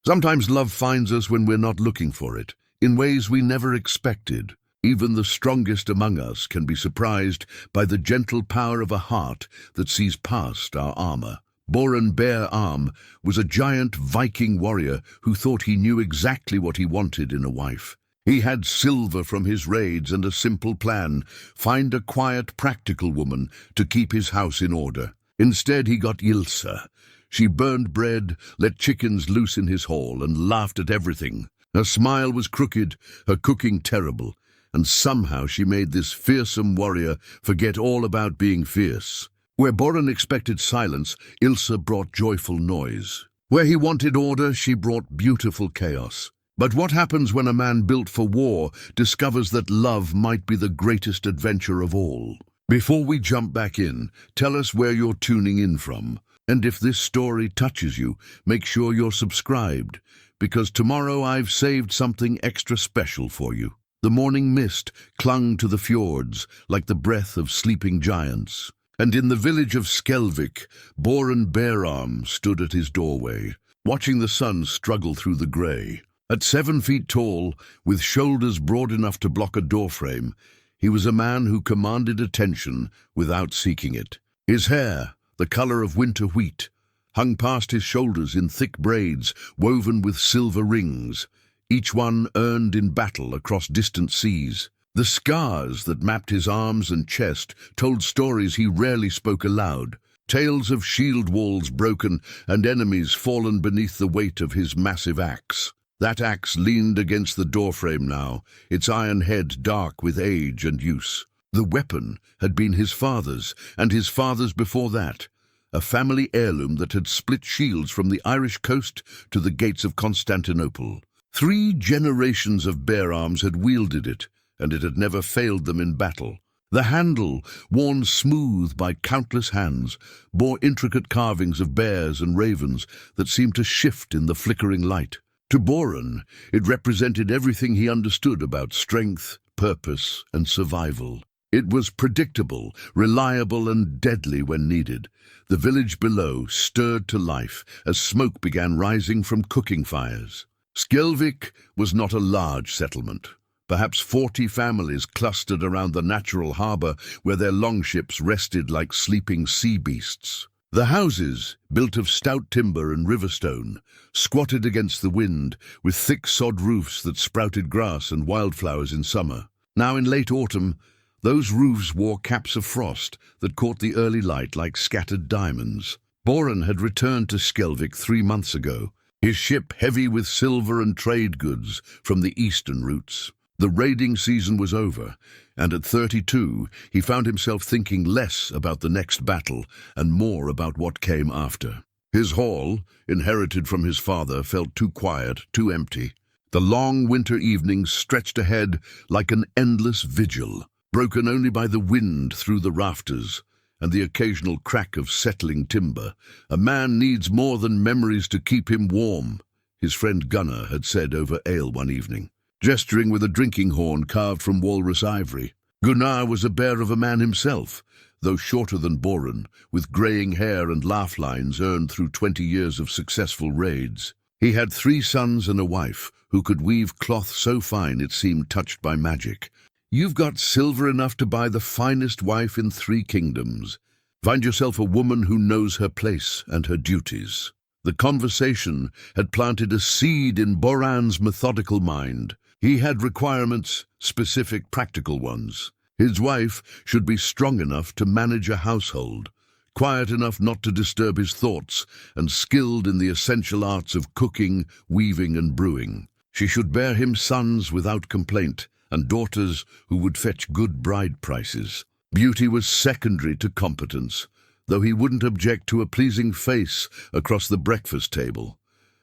Sometimes love finds us when we're not looking for it, in ways we never expected. Even the strongest among us can be surprised by the gentle power of a heart that sees past our armor. Boran Beararm was a giant Viking warrior who thought he knew exactly what he wanted in a wife. He had silver from his raids and a simple plan: find a quiet, practical woman to keep his house in order. Instead, he got Ylsa. She burned bread, let chickens loose in his hall, and laughed at everything. Her smile was crooked, her cooking terrible, and somehow she made this fearsome warrior forget all about being fierce. Where Boran expected silence, Ylsa brought joyful noise. Where he wanted order, she brought beautiful chaos. But what happens when a man built for war discovers that love might be the greatest adventure of all? Before we jump back in, tell us where you're tuning in from. And if this story touches you, make sure you're subscribed, because tomorrow I've saved something extra special for you. The morning mist clung to the fjords like the breath of sleeping giants. And in the village of Skelvik, Boran Beararm stood at his doorway, watching the sun struggle through the grey. At 7 feet tall, with shoulders broad enough to block a doorframe, he was a man who commanded attention without seeking it. His hair, the color of winter wheat, hung past his shoulders in thick braids woven with silver rings, each one earned in battle across distant seas. The scars that mapped his arms and chest told stories he rarely spoke aloud, tales of shield walls broken and enemies fallen beneath the weight of his massive axe. That axe leaned against the doorframe now, its iron head dark with age and use. The weapon had been his father's, and his father's before that, a family heirloom that had split shields from the Irish coast to the gates of Constantinople. 3 generations of Beararms had wielded it, and it had never failed them in battle. The handle, worn smooth by countless hands, bore intricate carvings of bears and ravens that seemed to shift in the flickering light. To Boran, it represented everything he understood about strength, purpose, and survival. It was predictable, reliable, and deadly when needed. The village below stirred to life as smoke began rising from cooking fires. Skelvik was not a large settlement. Perhaps 40 families clustered around the natural harbour where their longships rested like sleeping sea beasts. The houses, built of stout timber and riverstone, squatted against the wind with thick sod roofs that sprouted grass and wildflowers in summer. Now in late autumn, those roofs wore caps of frost that caught the early light like scattered diamonds. Boran had returned to Skelvik 3 months ago, his ship heavy with silver and trade goods from the eastern routes. The raiding season was over, and at 32, he found himself thinking less about the next battle and more about what came after. His hall, inherited from his father, felt too quiet, too empty. The long winter evenings stretched ahead like an endless vigil, broken only by the wind through the rafters and the occasional crack of settling timber. A man needs more than memories to keep him warm, his friend Gunnar had said over ale one evening, gesturing with a drinking horn carved from walrus ivory. Gunnar was a bear of a man himself, though shorter than Boran, with greying hair and laugh lines earned through 20 years of successful raids. He had 3 sons and a wife who could weave cloth so fine it seemed touched by magic. You've got silver enough to buy the finest wife in 3 kingdoms. Find yourself a woman who knows her place and her duties. The conversation had planted a seed in Boran's methodical mind. He had requirements, specific practical ones. His wife should be strong enough to manage a household, quiet enough not to disturb his thoughts, and skilled in the essential arts of cooking, weaving, and brewing. She should bear him sons without complaint, and daughters who would fetch good bride prices. Beauty was secondary to competence, though he wouldn't object to a pleasing face across the breakfast table.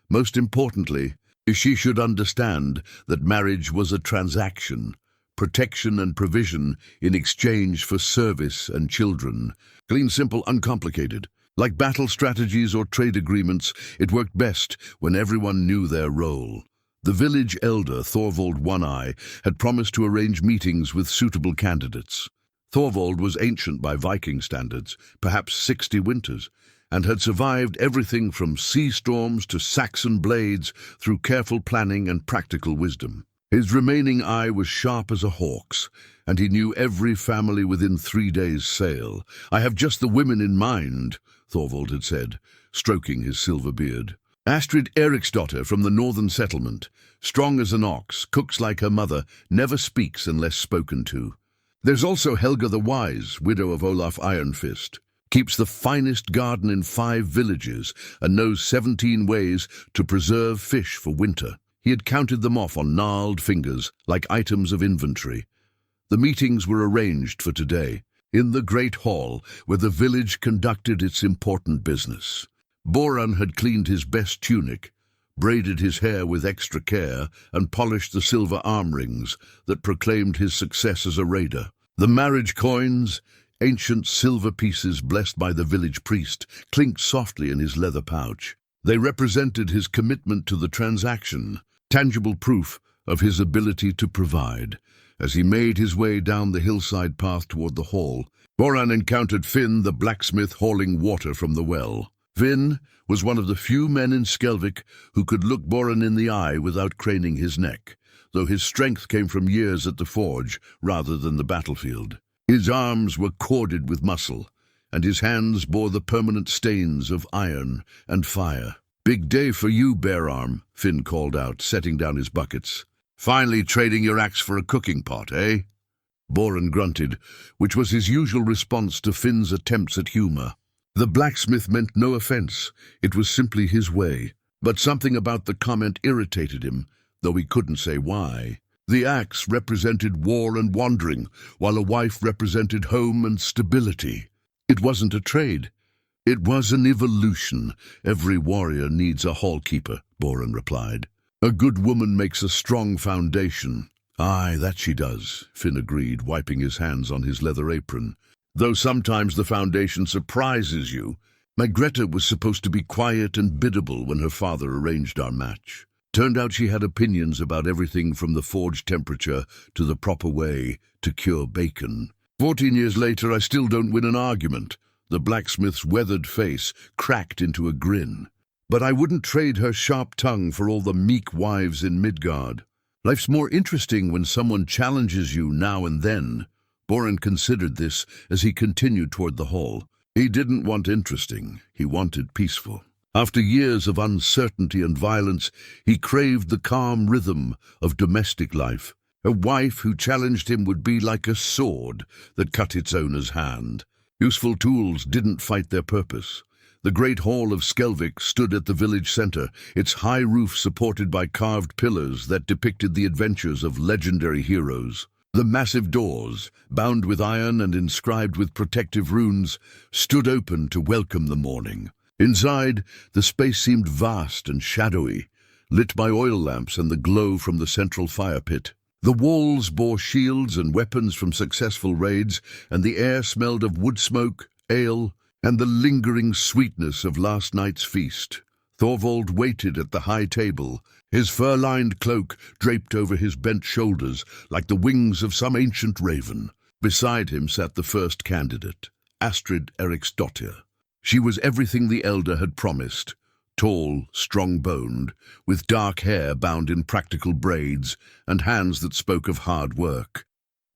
Most importantly, she should understand that marriage was a transaction, protection and provision in exchange for service and children. Clean, simple, uncomplicated. Like battle strategies or trade agreements, it worked best when everyone knew their role. The village elder, Thorvald One-Eye, had promised to arrange meetings with suitable candidates. Thorvald was ancient by Viking standards, perhaps 60 winters, and had survived everything from sea storms to Saxon blades through careful planning and practical wisdom. His remaining eye was sharp as a hawk's, and he knew every family within 3 days' sail. "I have just the women in mind," Thorvald had said, stroking his silver beard. "Astrid Eriksdotter from the northern settlement, strong as an ox, cooks like her mother, never speaks unless spoken to. There's also Helga the Wise, widow of Olaf Ironfist, keeps the finest garden in 5 villages and knows 17 ways to preserve fish for winter." He had counted them off on gnarled fingers, like items of inventory. The meetings were arranged for today, in the great hall where the village conducted its important business. Boran had cleaned his best tunic, braided his hair with extra care, and polished the silver arm rings that proclaimed his success as a raider. The marriage coins, ancient silver pieces blessed by the village priest, clinked softly in his leather pouch. They represented his commitment to the transaction, tangible proof of his ability to provide. As he made his way down the hillside path toward the hall, Boran encountered Finn the blacksmith hauling water from the well. Finn was one of the few men in Skelvik who could look Boran in the eye without craning his neck, though his strength came from years at the forge rather than the battlefield. His arms were corded with muscle, and his hands bore the permanent stains of iron and fire. "Big day for you, Beararm," Finn called out, setting down his buckets. "Finally trading your axe for a cooking pot, eh?" Boran grunted, which was his usual response to Finn's attempts at humor. The blacksmith meant no offense. It was simply his way. But something about the comment irritated him, though he couldn't say why. The axe represented war and wandering, while a wife represented home and stability. It wasn't a trade. "It was an evolution. Every warrior needs a hallkeeper," Boran replied. "A good woman makes a strong foundation." "Aye, that she does," Finn agreed, wiping his hands on his leather apron. "Though sometimes the foundation surprises you. My Greta was supposed to be quiet and biddable when her father arranged our match. Turned out she had opinions about everything from the forge temperature to the proper way to cure bacon. 14 years later, I still don't win an argument." The blacksmith's weathered face cracked into a grin. "But I wouldn't trade her sharp tongue for all the meek wives in Midgard. Life's more interesting when someone challenges you now and then." Boran considered this as he continued toward the hall. He didn't want interesting, he wanted peaceful. After years of uncertainty and violence, he craved the calm rhythm of domestic life. A wife who challenged him would be like a sword that cut its owner's hand. Useful tools didn't fight their purpose. The great hall of Skelvik stood at the village center, its high roof supported by carved pillars that depicted the adventures of legendary heroes. The massive doors, bound with iron and inscribed with protective runes, stood open to welcome the morning. Inside, the space seemed vast and shadowy, lit by oil lamps and the glow from the central fire pit. The walls bore shields and weapons from successful raids, and the air smelled of wood smoke, ale, and the lingering sweetness of last night's feast. Thorvald waited at the high table, his fur-lined cloak draped over his bent shoulders like the wings of some ancient raven. Beside him sat the first candidate, Astrid Eriksdotter. She was everything the elder had promised. Tall, strong-boned, with dark hair bound in practical braids and hands that spoke of hard work.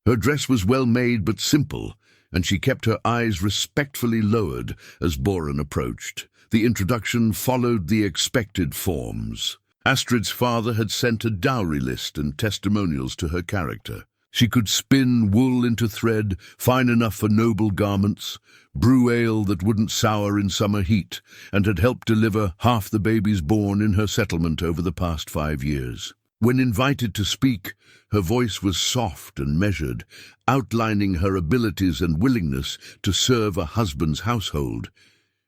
Her dress was well made but simple, and she kept her eyes respectfully lowered as Boran approached. The introduction followed the expected forms. Astrid's father had sent a dowry list and testimonials to her character. She could spin wool into thread, fine enough for noble garments, brew ale that wouldn't sour in summer heat, and had helped deliver half the babies born in her settlement over the past 5 years. When invited to speak, her voice was soft and measured, outlining her abilities and willingness to serve a husband's household.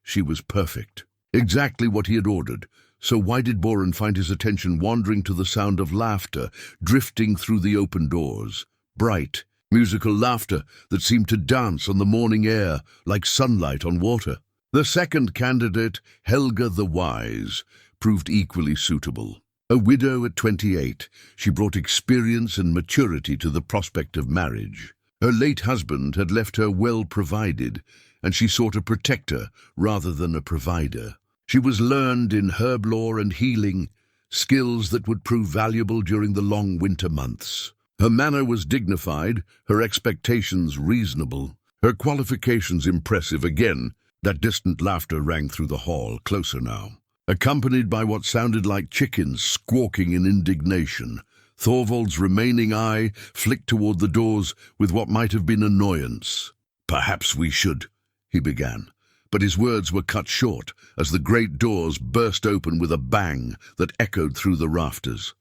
She was perfect, exactly what he had ordered. So why did Boran find his attention wandering to the sound of laughter drifting through the open doors? Bright, musical laughter that seemed to dance on the morning air like sunlight on water. The second candidate, Helga the Wise, proved equally suitable. A widow at 28, she brought experience and maturity to the prospect of marriage. Her late husband had left her well provided, and she sought a protector rather than a provider. She was learned in herb lore and healing, skills that would prove valuable during the long winter months. Her manner was dignified, her expectations reasonable, her qualifications impressive. Again, that distant laughter rang through the hall, closer now, accompanied by what sounded like chickens squawking in indignation. Thorvald's remaining eye flicked toward the doors with what might have been annoyance. "Perhaps we should," he began, but his words were cut short as the great doors burst open with a bang that echoed through the rafters.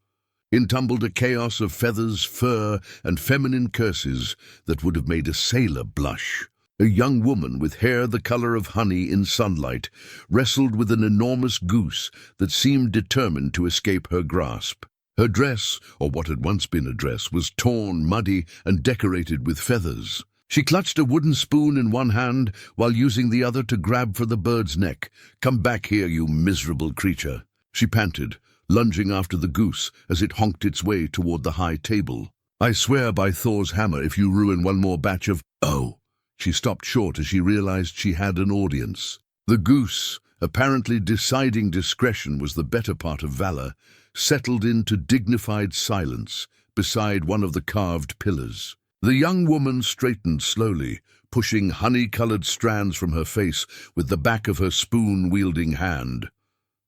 In tumbled a chaos of feathers, fur, and feminine curses that would have made a sailor blush. A young woman with hair the color of honey in sunlight wrestled with an enormous goose that seemed determined to escape her grasp. Her dress, or what had once been a dress, was torn, muddy, and decorated with feathers. She clutched a wooden spoon in one hand while using the other to grab for the bird's neck. "Come back here, you miserable creature," she panted, lunging after the goose as it honked its way toward the high table. "I swear by Thor's hammer if you ruin one more batch of—" "Oh!" She stopped short as she realized she had an audience. The goose, apparently deciding discretion was the better part of valor, settled into dignified silence beside one of the carved pillars. The young woman straightened slowly, pushing honey-colored strands from her face with the back of her spoon-wielding hand.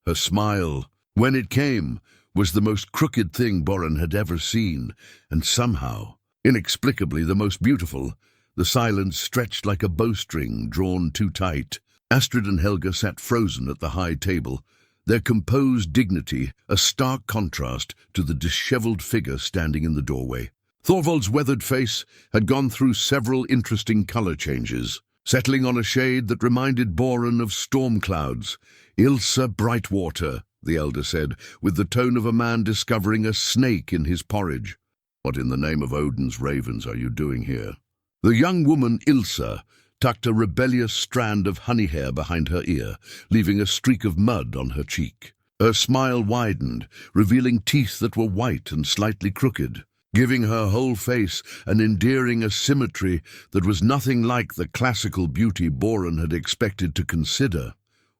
Her smile, when it came, was the most crooked thing Boran had ever seen, and somehow, inexplicably the most beautiful. The silence stretched like a bowstring drawn too tight. Astrid and Helga sat frozen at the high table, their composed dignity a stark contrast to the disheveled figure standing in the doorway. Thorvald's weathered face had gone through several interesting color changes, settling on a shade that reminded Boran of storm clouds. "Ylsa Brightwater," the elder said, with the tone of a man discovering a snake in his porridge. "What in the name of Odin's ravens are you doing here?" The young woman, Ylsa, tucked a rebellious strand of honey hair behind her ear, leaving a streak of mud on her cheek. Her smile widened, revealing teeth that were white and slightly crooked, giving her whole face an endearing asymmetry that was nothing like the classical beauty Boran had expected to consider.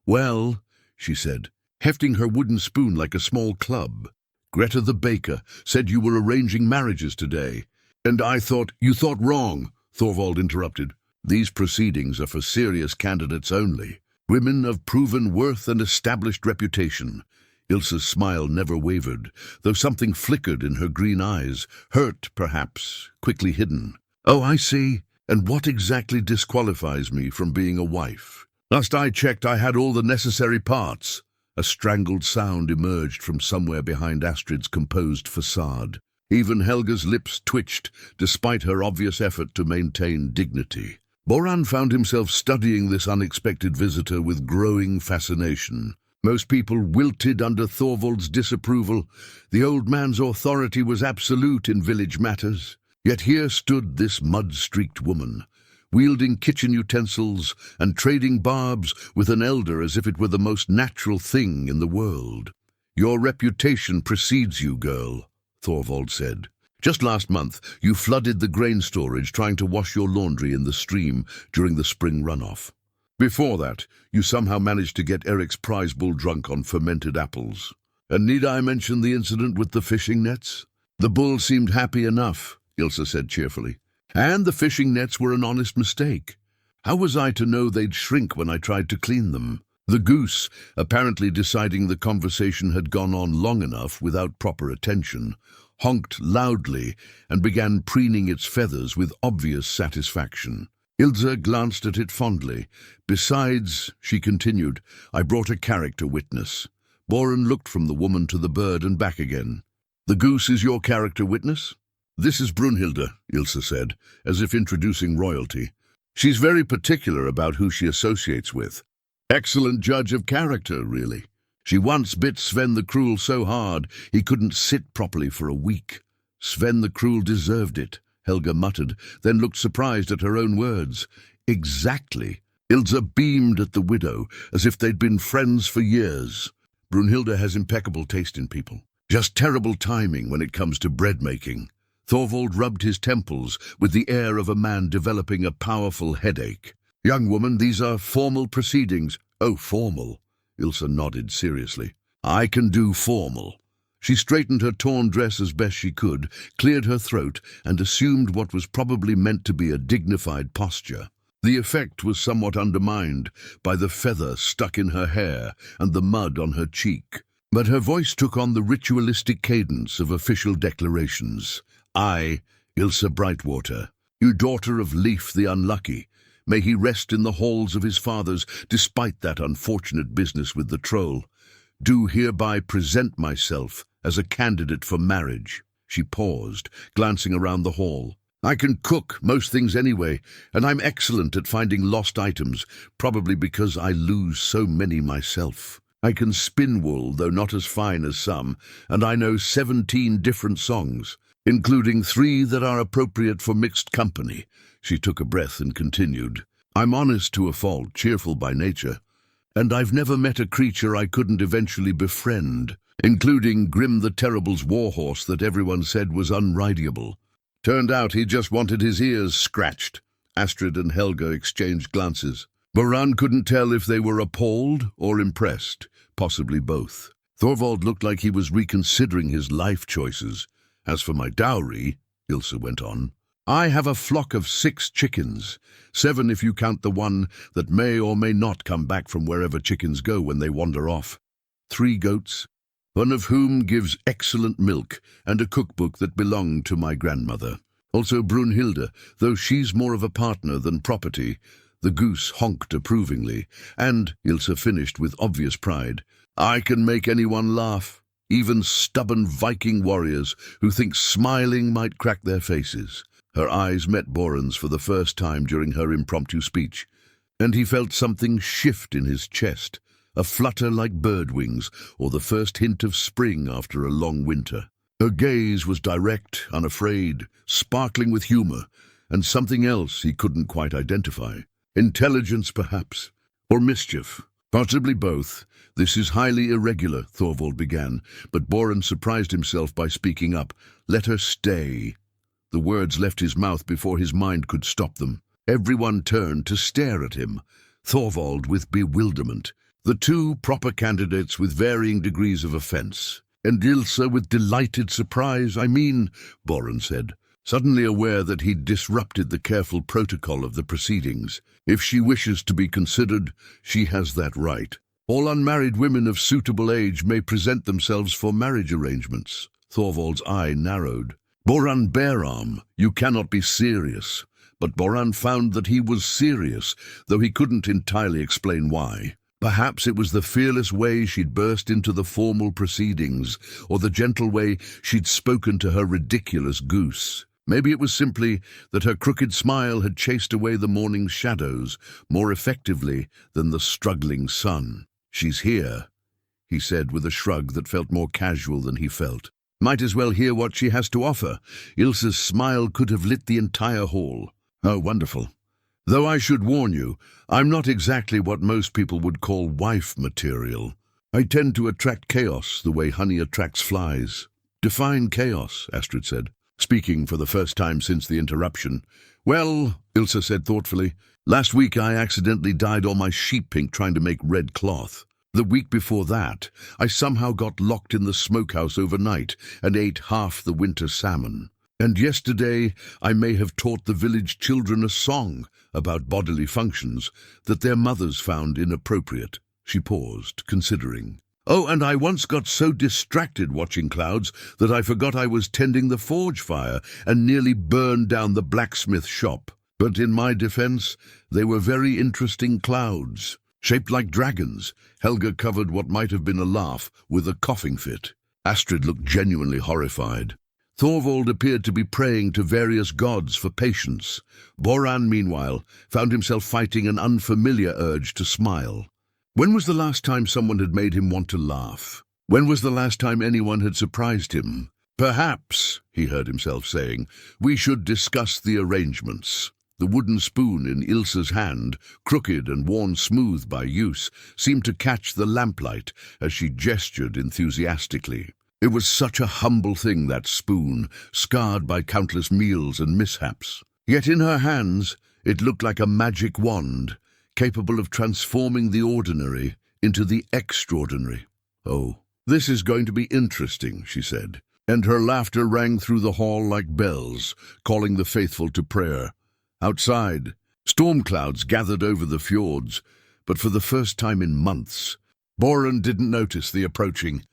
"Well," she said, hefting her wooden spoon like a small club, "Greta the baker said you were arranging marriages today." "And I thought—" "You thought wrong," Thorvald interrupted. "These proceedings are for serious candidates only, women of proven worth and established reputation." Ylsa's smile never wavered, though something flickered in her green eyes, hurt, perhaps, quickly hidden. "Oh, I see. And what exactly disqualifies me from being a wife?" "Last I checked, I had all the necessary parts." A strangled sound emerged from somewhere behind Astrid's composed facade. Even Helga's lips twitched, despite her obvious effort to maintain dignity. Boran found himself studying this unexpected visitor with growing fascination. Most people wilted under Thorvald's disapproval. The old man's authority was absolute in village matters. Yet here stood this mud-streaked woman, wielding kitchen utensils and trading barbs with an elder as if it were the most natural thing in the world. "Your reputation precedes you, girl," Thorvald said. "Just last month, you flooded the grain storage trying to wash your laundry in the stream during the spring runoff. Before that, you somehow managed to get Eric's prize bull drunk on fermented apples. And need I mention the incident with the fishing nets?" "The bull seemed happy enough," Ylsa said cheerfully. "And the fishing nets were an honest mistake. How was I to know they'd shrink when I tried to clean them?" The goose, apparently deciding the conversation had gone on long enough without proper attention, honked loudly and began preening its feathers with obvious satisfaction. Ylsa glanced at it fondly. "Besides," she continued, "I brought a character witness." Boran looked from the woman to the bird and back again. "The goose is your character witness?" "This is Brunhilde," Ylsa said, as if introducing royalty. "She's very particular about who she associates with. Excellent judge of character, really. She once bit Sven the Cruel so hard he couldn't sit properly for a week." "Sven the Cruel deserved it," Helga muttered, then looked surprised at her own words. "Exactly." Ylsa beamed at the widow, as if they'd been friends for years. "Brunhilde has impeccable taste in people. Just terrible timing when it comes to bread making." Thorvald rubbed his temples with the air of a man developing a powerful headache. "Young woman, these are formal proceedings." "Oh, formal." Ylsa nodded seriously. "I can do formal." She straightened her torn dress as best she could, cleared her throat, and assumed what was probably meant to be a dignified posture. The effect was somewhat undermined by the feather stuck in her hair and the mud on her cheek, but her voice took on the ritualistic cadence of official declarations. "I, Ylsa Brightwater, you daughter of Leif the Unlucky, may he rest in the halls of his fathers despite that unfortunate business with the troll, do hereby present myself as a candidate for marriage." She paused, glancing around the hall. "I can cook most things anyway, and I'm excellent at finding lost items, probably because I lose so many myself. I can spin wool, though not as fine as some, and I know 17 different songs, including 3 that are appropriate for mixed company." She took a breath and continued. "I'm honest to a fault, cheerful by nature, and I've never met a creature I couldn't eventually befriend, including Grim the Terrible's warhorse that everyone said was unrideable. Turned out he just wanted his ears scratched." Astrid and Helga exchanged glances. Boran couldn't tell if they were appalled or impressed, possibly both. Thorvald looked like he was reconsidering his life choices. "As for my dowry," Ylsa went on, "I have a flock of 6 chickens, 7 if you count the one that may or may not come back from wherever chickens go when they wander off. 3 goats, one of whom gives excellent milk, and a cookbook that belonged to my grandmother. Also Brunhilde, though she's more of a partner than property." The goose honked approvingly, and, Ylsa finished with obvious pride, "I can make anyone laugh, even stubborn Viking warriors who think smiling might crack their faces." Her eyes met Boran's for the first time during her impromptu speech, and he felt something shift in his chest, a flutter like bird wings or the first hint of spring after a long winter. Her gaze was direct, unafraid, sparkling with humor, and something else he couldn't quite identify. Intelligence, perhaps, or mischief. Possibly both. "This is highly irregular," Thorvald began, but Boran surprised himself by speaking up. "Let her stay." The words left his mouth before his mind could stop them. Everyone turned to stare at him, Thorvald with bewilderment, the 2 proper candidates with varying degrees of offense, and Ylsa with delighted surprise. Boran said, suddenly aware that he'd disrupted the careful protocol of the proceedings. "If she wishes to be considered, she has that right. All unmarried women of suitable age may present themselves for marriage arrangements." Thorvald's eye narrowed. "Boran Beararm, you cannot be serious." But Boran found that he was serious, though he couldn't entirely explain why. Perhaps it was the fearless way she'd burst into the formal proceedings, or the gentle way she'd spoken to her ridiculous goose. Maybe it was simply that her crooked smile had chased away the morning's shadows more effectively than the struggling sun. "She's here," he said with a shrug that felt more casual than he felt. "Might as well hear what she has to offer." Ylsa's smile could have lit the entire hall. "Oh, wonderful. Though I should warn you, I'm not exactly what most people would call wife material. I tend to attract chaos the way honey attracts flies." "Define chaos," Astrid said, speaking for the first time since the interruption. "Well," Ylsa said thoughtfully, "last week I accidentally dyed all my sheep pink trying to make red cloth. The week before that, I somehow got locked in the smokehouse overnight and ate half the winter salmon. And yesterday I may have taught the village children a song about bodily functions that their mothers found inappropriate." She paused, considering. "Oh, and I once got so distracted watching clouds that I forgot I was tending the forge fire and nearly burned down the blacksmith shop. But in my defense, they were very interesting clouds. Shaped like dragons." Helga covered what might have been a laugh with a coughing fit. Astrid looked genuinely horrified. Thorvald appeared to be praying to various gods for patience. Boran, meanwhile, found himself fighting an unfamiliar urge to smile. When was the last time someone had made him want to laugh? When was the last time anyone had surprised him? "Perhaps," he heard himself saying, "we should discuss the arrangements." The wooden spoon in Ylsa's hand, crooked and worn smooth by use, seemed to catch the lamplight as she gestured enthusiastically. It was such a humble thing, that spoon, scarred by countless meals and mishaps. Yet in her hands it looked like a magic wand, capable of transforming the ordinary into the extraordinary. "Oh, this is going to be interesting," she said, and her laughter rang through the hall like bells, calling the faithful to prayer. Outside, storm clouds gathered over the fjords, but for the first time in months, Boran didn't notice the approaching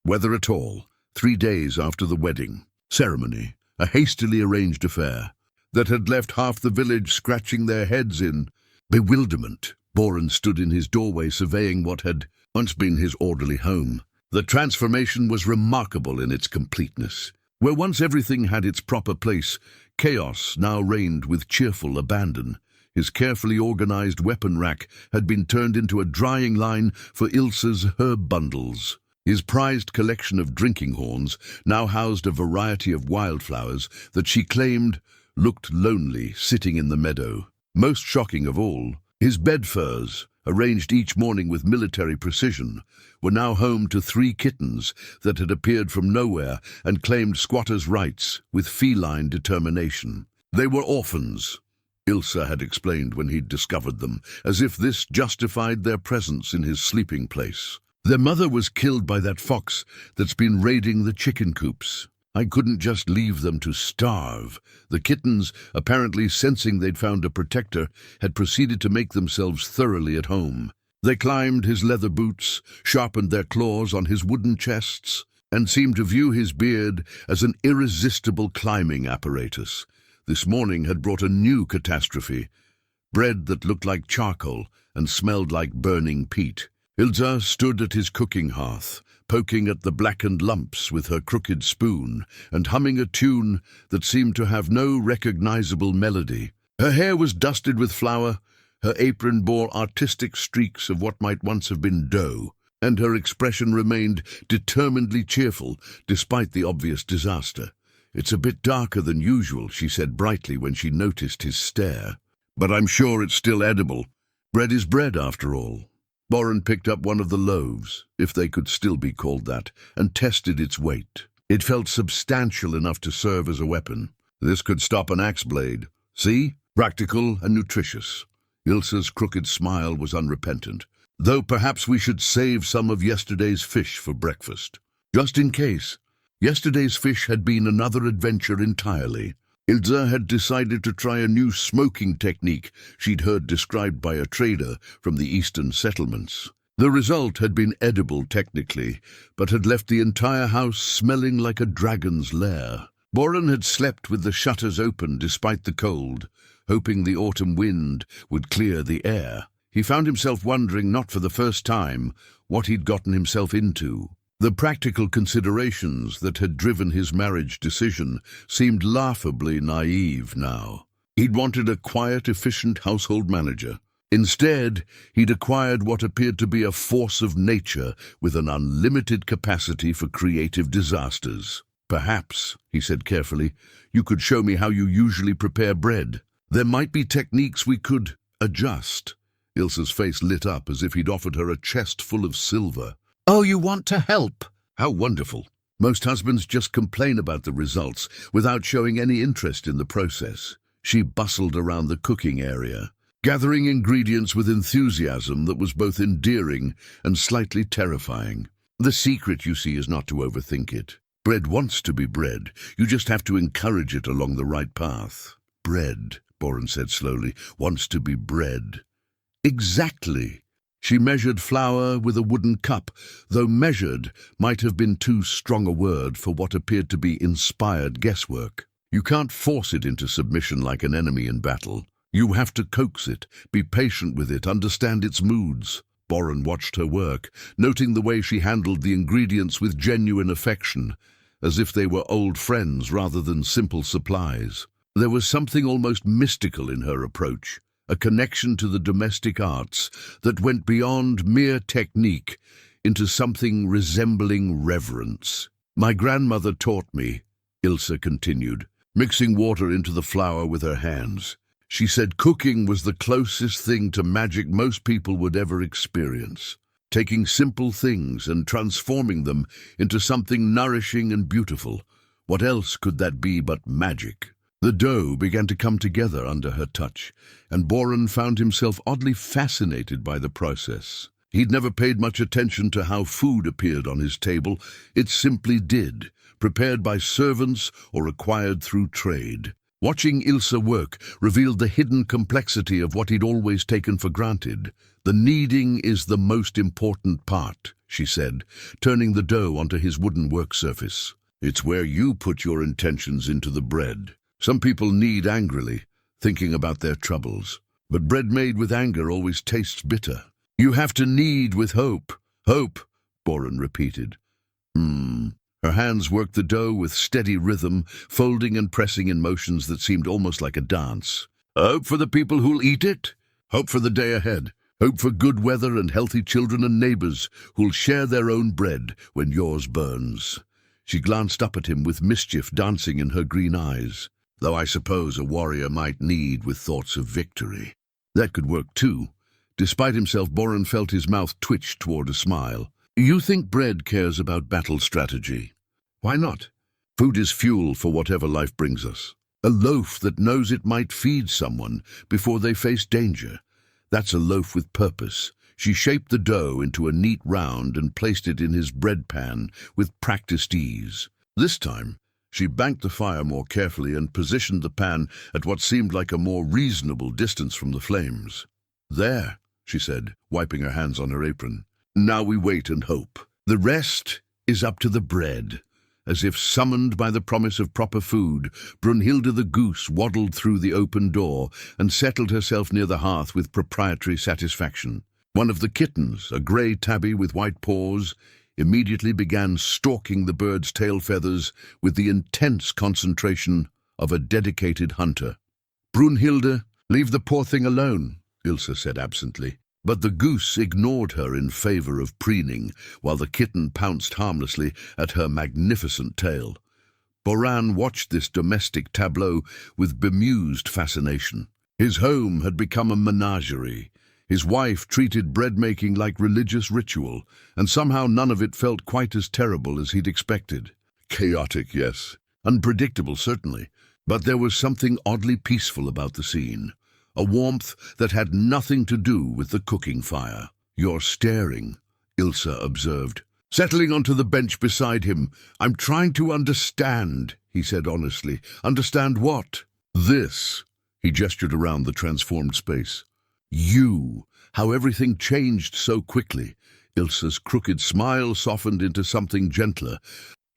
weather at all. 3 days after the wedding ceremony, a hastily arranged affair that had left half the village scratching their heads in bewilderment. Boran stood in his doorway surveying what had once been his orderly home. The transformation was remarkable in its completeness. Where once everything had its proper place, chaos now reigned with cheerful abandon. His carefully organized weapon rack had been turned into a drying line for Ylsa's herb bundles. His prized collection of drinking horns now housed a variety of wildflowers that she claimed looked lonely sitting in the meadow. Most shocking of all, his bed furs, arranged each morning with military precision, were now home to 3 kittens that had appeared from nowhere and claimed squatters' rights with feline determination. They were orphans, Ylsa had explained when he'd discovered them, as if this justified their presence in his sleeping place. "Their mother was killed by that fox that's been raiding the chicken coops. I couldn't just leave them to starve." The kittens, apparently sensing they'd found a protector, had proceeded to make themselves thoroughly at home. They climbed his leather boots, sharpened their claws on his wooden chests, and seemed to view his beard as an irresistible climbing apparatus. This morning had brought a new catastrophe: bread that looked like charcoal and smelled like burning peat. Ylsa stood at his cooking hearth, poking at the blackened lumps with her crooked spoon and humming a tune that seemed to have no recognizable melody. Her hair was dusted with flour, her apron bore artistic streaks of what might once have been dough, and her expression remained determinedly cheerful despite the obvious disaster. "It's a bit darker than usual," she said brightly when she noticed his stare. "But I'm sure it's still edible. Bread is bread, after all." Boran picked up one of the loaves, if they could still be called that, and tested its weight. It felt substantial enough to serve as a weapon. "This could stop an axe blade. See? Practical and nutritious." Ylsa's crooked smile was unrepentant. "Though perhaps we should save some of yesterday's fish for breakfast. Just in case." Yesterday's fish had been another adventure entirely. Ylsa had decided to try a new smoking technique she'd heard described by a trader from the eastern settlements. The result had been edible technically, but had left the entire house smelling like a dragon's lair. Boran had slept with the shutters open despite the cold, hoping the autumn wind would clear the air. He found himself wondering, not for the first time, what he'd gotten himself into. The practical considerations that had driven his marriage decision seemed laughably naive now. He'd wanted a quiet, efficient household manager. Instead, he'd acquired what appeared to be a force of nature with an unlimited capacity for creative disasters. "Perhaps," he said carefully, "you could show me how you usually prepare bread. There might be techniques we could adjust." Ylsa's face lit up as if he'd offered her a chest full of silver. "Oh, you want to help? How wonderful." Most husbands just complain about the results without showing any interest in the process. She bustled around the cooking area, gathering ingredients with enthusiasm that was both endearing and slightly terrifying. "The secret, you see, is not to overthink it. Bread wants to be bread. You just have to encourage it along the right path." "Bread," Boran said slowly, "wants to be bread." "Exactly." She measured flour with a wooden cup, though measured might have been too strong a word for what appeared to be inspired guesswork. "You can't force it into submission like an enemy in battle. You have to coax it, be patient with it, understand its moods." Boran watched her work, noting the way she handled the ingredients with genuine affection, as if they were old friends rather than simple supplies. There was something almost mystical in her approach, a connection to the domestic arts that went beyond mere technique into something resembling reverence. "My grandmother taught me," Ylsa continued, mixing water into the flour with her hands. "She said cooking was the closest thing to magic most people would ever experience. taking simple things and transforming them into something nourishing and beautiful. What else could that be but magic? The dough began to come together under her touch, and Boran found himself oddly fascinated by the process. He'd never paid much attention to how food appeared on his table. It simply did, prepared by servants or acquired through trade. Watching Ylsa work revealed the hidden complexity of what he'd always taken for granted. "The kneading is the most important part," she said, turning the dough onto his wooden work surface. "It's where you put your intentions into the bread. Some people knead angrily, thinking about their troubles. But bread made with anger always tastes bitter. You have to knead with hope." "Hope," Boran repeated. Her hands worked the dough with steady rhythm, folding and pressing in motions that seemed almost like a dance. "Hope for the people who'll eat it. Hope for the day ahead. Hope for good weather and healthy children and neighbors who'll share their own bread when yours burns." She glanced up at him with mischief dancing in her green eyes. "Though I suppose a warrior might knead with thoughts of victory." That could work too. Despite himself, Boran felt his mouth twitch toward a smile. "You think bread cares about battle strategy? Why not? Food is fuel for whatever life brings us. A loaf that knows it might feed someone before they face danger. That's a loaf with purpose." She shaped the dough into a neat round and placed it in his bread pan with practiced ease. This time, she banked the fire more carefully and positioned the pan at what seemed like a more reasonable distance from the flames. "There," she said, wiping her hands on her apron. "Now we wait and hope. The rest is up to the bread." As if summoned by the promise of proper food, Brunhilde the goose waddled through the open door and settled herself near the hearth with proprietary satisfaction. One of the kittens, a grey tabby with white paws, immediately began stalking the bird's tail feathers with the intense concentration of a dedicated hunter. "Brunhilde, leave the poor thing alone," Ylsa said absently. But the goose ignored her in favor of preening, while the kitten pounced harmlessly at her magnificent tail. Boran watched this domestic tableau with bemused fascination. His home had become a menagerie. His wife treated bread-making like religious ritual, and somehow none of it felt quite as terrible as he'd expected. Chaotic, yes. Unpredictable, certainly. But there was something oddly peaceful about the scene. A warmth that had nothing to do with the cooking fire. "You're staring," Ylsa observed. Settling onto the bench beside him. "I'm trying to understand," he said honestly. "Understand what?" "This." He gestured around the transformed space. "You. How everything changed so quickly." Ilsa's crooked smile softened into something gentler.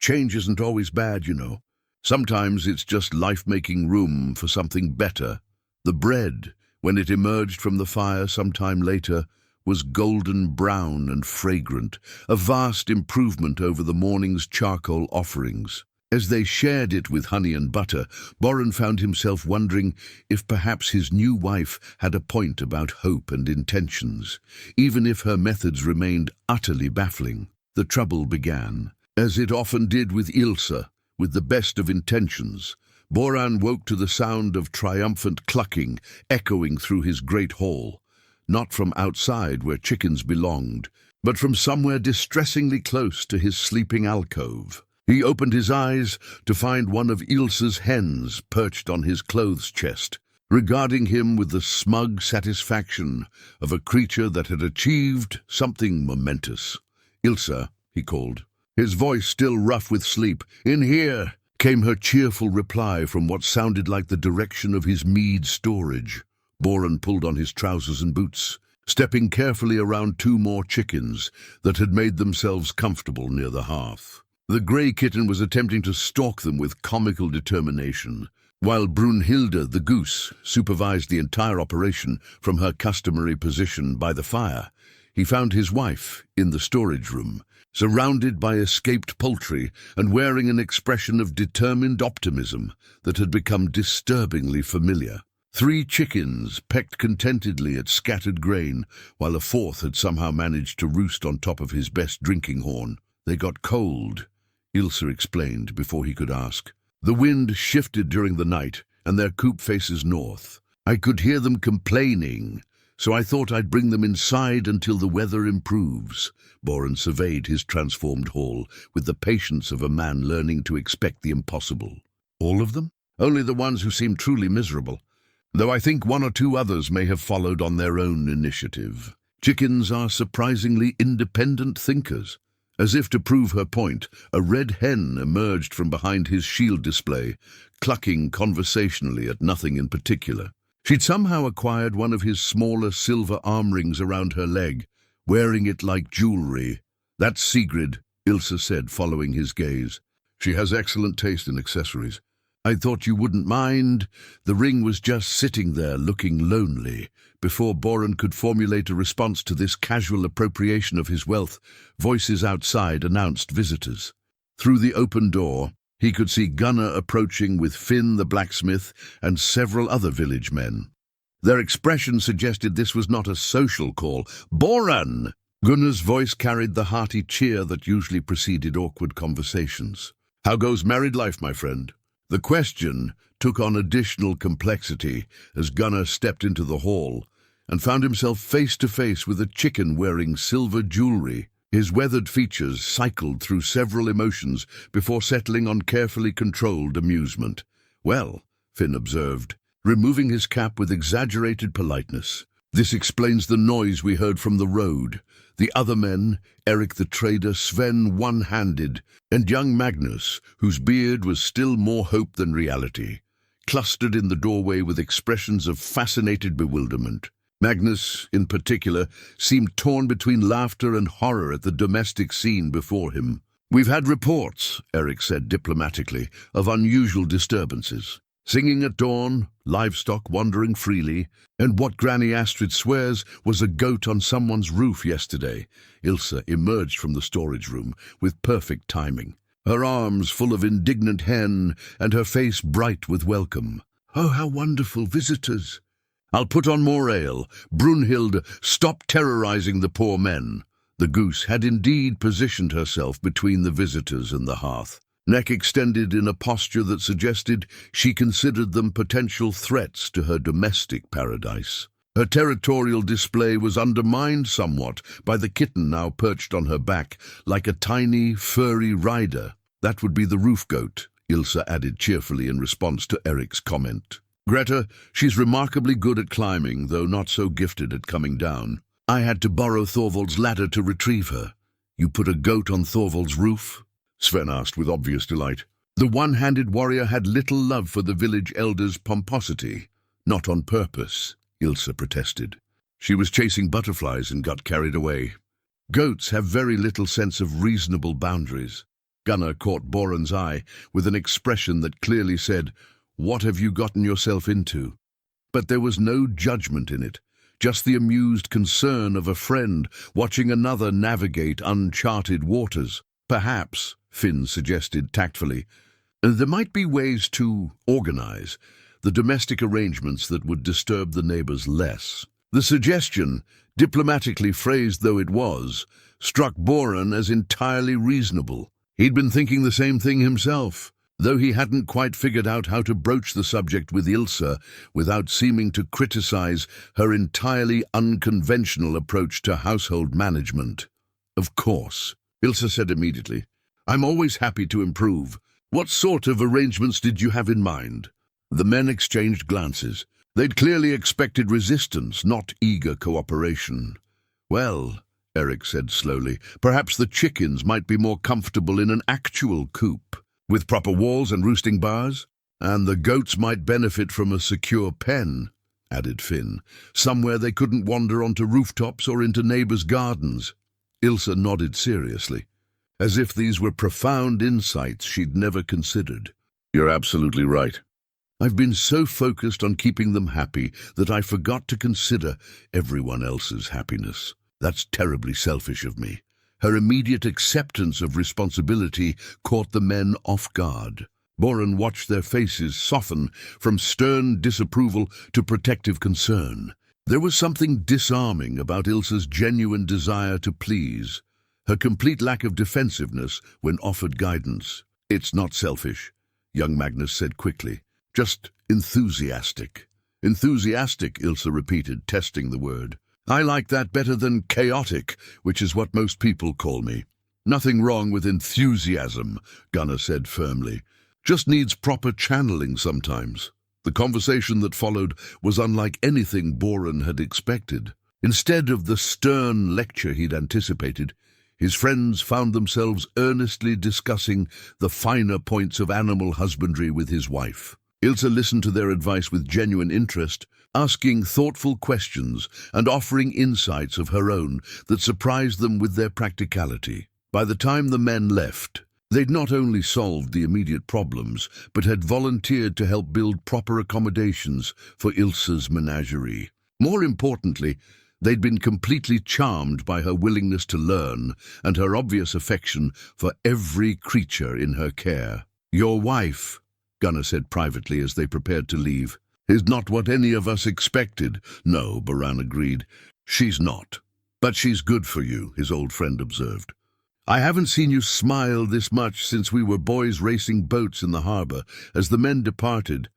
"Change isn't always bad, you know. Sometimes it's just life making room for something better." The bread, when it emerged from the fire some time later, was golden brown and fragrant, a vast improvement over the morning's charcoal offerings. As they shared it with honey and butter, Boran found himself wondering if perhaps his new wife had a point about hope and intentions, even if her methods remained utterly baffling. The trouble began, as it often did with Ylsa, with the best of intentions. Boran woke to the sound of triumphant clucking echoing through his great hall, not from outside where chickens belonged, but from somewhere distressingly close to his sleeping alcove. He opened his eyes to find one of Ylsa's hens perched on his clothes chest, regarding him with the smug satisfaction of a creature that had achieved something momentous. "Ylsa," he called, his voice still rough with sleep. "In here," came her cheerful reply from what sounded like the direction of his mead storage. Boran pulled on his trousers and boots, stepping carefully around two more chickens that had made themselves comfortable near the hearth. The grey kitten was attempting to stalk them with comical determination, while Brunhilde the goose supervised the entire operation from her customary position by the fire. He found his wife in the storage room, surrounded by escaped poultry and wearing an expression of determined optimism that had become disturbingly familiar. 3 chickens pecked contentedly at scattered grain, while a 4th had somehow managed to roost on top of his best drinking horn. "They got cold," Ylsa explained before he could ask. "The wind shifted during the night, and their coop faces north. I could hear them complaining. so I thought I'd bring them inside until the weather improves." Boran surveyed his transformed hall with the patience of a man learning to expect the impossible. "All of them?" "Only the ones who seem truly miserable, though I think one or two others may have followed on their own initiative. Chickens are surprisingly independent thinkers." As if to prove her point, a red hen emerged from behind his shield display, clucking conversationally at nothing in particular. She'd somehow acquired one of his smaller silver arm rings around her leg, wearing it like jewelry. "That's Sigrid," Ylsa said, following his gaze. "She has excellent taste in accessories. I thought you wouldn't mind." The ring was just sitting there, looking lonely. Before Boran could formulate a response to this casual appropriation of his wealth, voices outside announced visitors. Through the open door, he could see Gunnar approaching with Finn the blacksmith and several other village men. Their expression suggested this was not a social call. "Boran!" Gunnar's voice carried the hearty cheer that usually preceded awkward conversations. "How goes married life, my friend?" The question took on additional complexity as Gunnar stepped into the hall and found himself face to face with a chicken wearing silver jewelry. His weathered features cycled through several emotions before settling on carefully controlled amusement. "Well," Finn observed, removing his cap with exaggerated politeness, "this explains the noise we heard from the road. The other men, Eric the trader, Sven one-handed, and young Magnus, whose beard was still more hope than reality, clustered in the doorway with expressions of fascinated bewilderment. Magnus, in particular, seemed torn between laughter and horror at the domestic scene before him. "We've had reports," Eric said diplomatically, "of unusual disturbances. Singing at dawn, livestock wandering freely, and what Granny Astrid swears was a goat on someone's roof yesterday." Ylsa emerged from the storage room with perfect timing, her arms full of indignant hen and her face bright with welcome. "Oh, how wonderful visitors!" "I'll put on more ale. Brunhild, stop terrorizing the poor men." The goose had indeed positioned herself between the visitors and the hearth, neck extended in a posture that suggested she considered them potential threats to her domestic paradise. Her territorial display was undermined somewhat by the kitten now perched on her back, like a tiny, furry rider. "That would be the roof goat," Ylsa added cheerfully in response to Eric's comment. "Greta, she's remarkably good at climbing, though not so gifted at coming down. I had to borrow Thorvald's ladder to retrieve her." "You put a goat on Thorvald's roof?" Sven asked with obvious delight. The one-handed warrior had little love for the village elder's pomposity. "Not on purpose," Ylsa protested. "She was chasing butterflies and got carried away." "Goats have very little sense of reasonable boundaries." Gunnar caught Boran's eye with an expression that clearly said, "What have you gotten yourself into?" But there was no judgment in it, just the amused concern of a friend watching another navigate uncharted waters. "Perhaps," Finn suggested tactfully, "there might be ways to organize the domestic arrangements that would disturb the neighbors less." The suggestion, diplomatically phrased though it was, struck Boran as entirely reasonable. He'd been thinking the same thing himself, though he hadn't quite figured out how to broach the subject with Ylsa without seeming to criticize her entirely unconventional approach to household management. "Of course," Ylsa said immediately. "I'm always happy to improve. What sort of arrangements did you have in mind?" The men exchanged glances. They'd clearly expected resistance, not eager cooperation. "Well," Eric said slowly, "perhaps the chickens might be more comfortable in an actual coop, with proper walls and roosting bars. And the goats might benefit from a secure pen," added Finn, "somewhere they couldn't wander onto rooftops or into neighbors' gardens." Ylsa nodded seriously, as if these were profound insights she'd never considered. "You're absolutely right. I've been so focused on keeping them happy that I forgot to consider everyone else's happiness. That's terribly selfish of me." Her immediate acceptance of responsibility caught the men off guard. Boran watched their faces soften from stern disapproval to protective concern. There was something disarming about Ylsa's genuine desire to please, her complete lack of defensiveness when offered guidance. "It's not selfish," young Magnus said quickly, "just enthusiastic." Enthusiastic, Ylsa repeated, testing the word. I like that better than chaotic, which is what most people call me. Nothing wrong with enthusiasm, Gunnar said firmly. Just needs proper channeling sometimes. The conversation that followed was unlike anything Boran had expected. Instead of the stern lecture he'd anticipated, his friends found themselves earnestly discussing the finer points of animal husbandry with his wife. Ylsa listened to their advice with genuine interest, asking thoughtful questions and offering insights of her own that surprised them with their practicality. By the time the men left, they'd not only solved the immediate problems, but had volunteered to help build proper accommodations for Ylsa's menagerie. More importantly, they'd been completely charmed by her willingness to learn and her obvious affection for every creature in her care. Your wife, Gunnar said privately as they prepared to leave, is not what any of us expected. No, Boran agreed. She's not. But she's good for you, his old friend observed. I haven't seen you smile this much since we were boys racing boats in the harbour. As the men departed,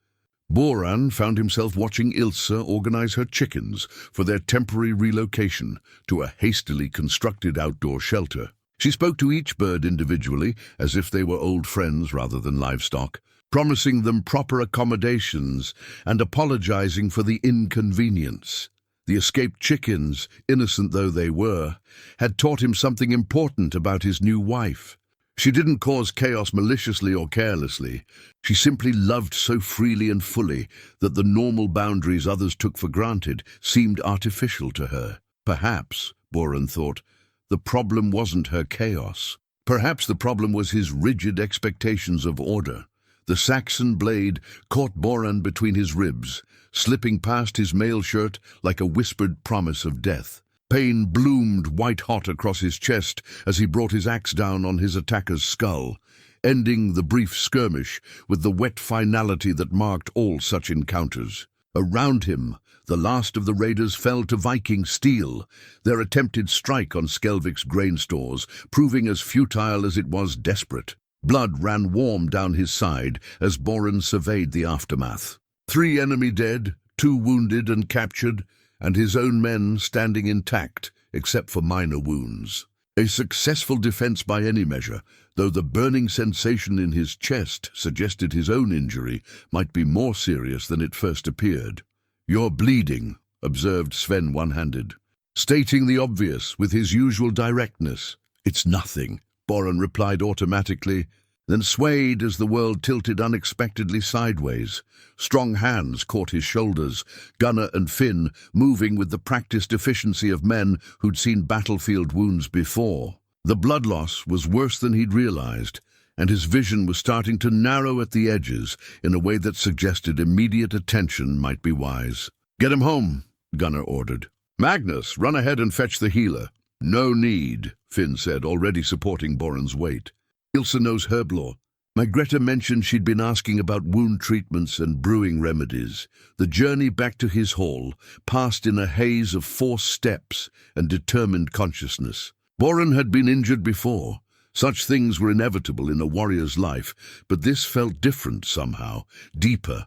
Boran found himself watching Ylsa organize her chickens for their temporary relocation to a hastily constructed outdoor shelter. She spoke to each bird individually, as if they were old friends rather than livestock, promising them proper accommodations and apologizing for the inconvenience. The escaped chickens, innocent though they were, had taught him something important about his new wife. She didn't cause chaos maliciously or carelessly. She simply loved so freely and fully that the normal boundaries others took for granted seemed artificial to her. Perhaps, Boran thought, the problem wasn't her chaos. Perhaps the problem was his rigid expectations of order. The Saxon blade caught Boran between his ribs, slipping past his mail shirt like a whispered promise of death. Pain bloomed white-hot across his chest as he brought his axe down on his attacker's skull, ending the brief skirmish with the wet finality that marked all such encounters. Around him, the last of the raiders fell to Viking steel, their attempted strike on Skelvik's grain stores proving as futile as it was desperate. Blood ran warm down his side as Boran surveyed the aftermath. 3 enemy dead, 2 wounded and captured, and his own men standing intact, except for minor wounds. A successful defense by any measure, though the burning sensation in his chest suggested his own injury might be more serious than it first appeared. You're bleeding, observed Sven one-handed, stating the obvious with his usual directness. It's nothing, Boran replied automatically, then swayed as the world tilted unexpectedly sideways. Strong hands caught his shoulders, Gunnar and Finn moving with the practiced efficiency of men who'd seen battlefield wounds before. The blood loss was worse than he'd realized, and his vision was starting to narrow at the edges in a way that suggested immediate attention might be wise. Get him home, Gunnar ordered. Magnus, run ahead and fetch the healer. No need, Finn said, already supporting Boran's weight. Ylsa knows herb lore. Margreta mentioned she'd been asking about wound treatments and brewing remedies. The journey back to his hall passed in a haze of forced steps and determined consciousness. Boran had been injured before. Such things were inevitable in a warrior's life, but this felt different somehow, deeper.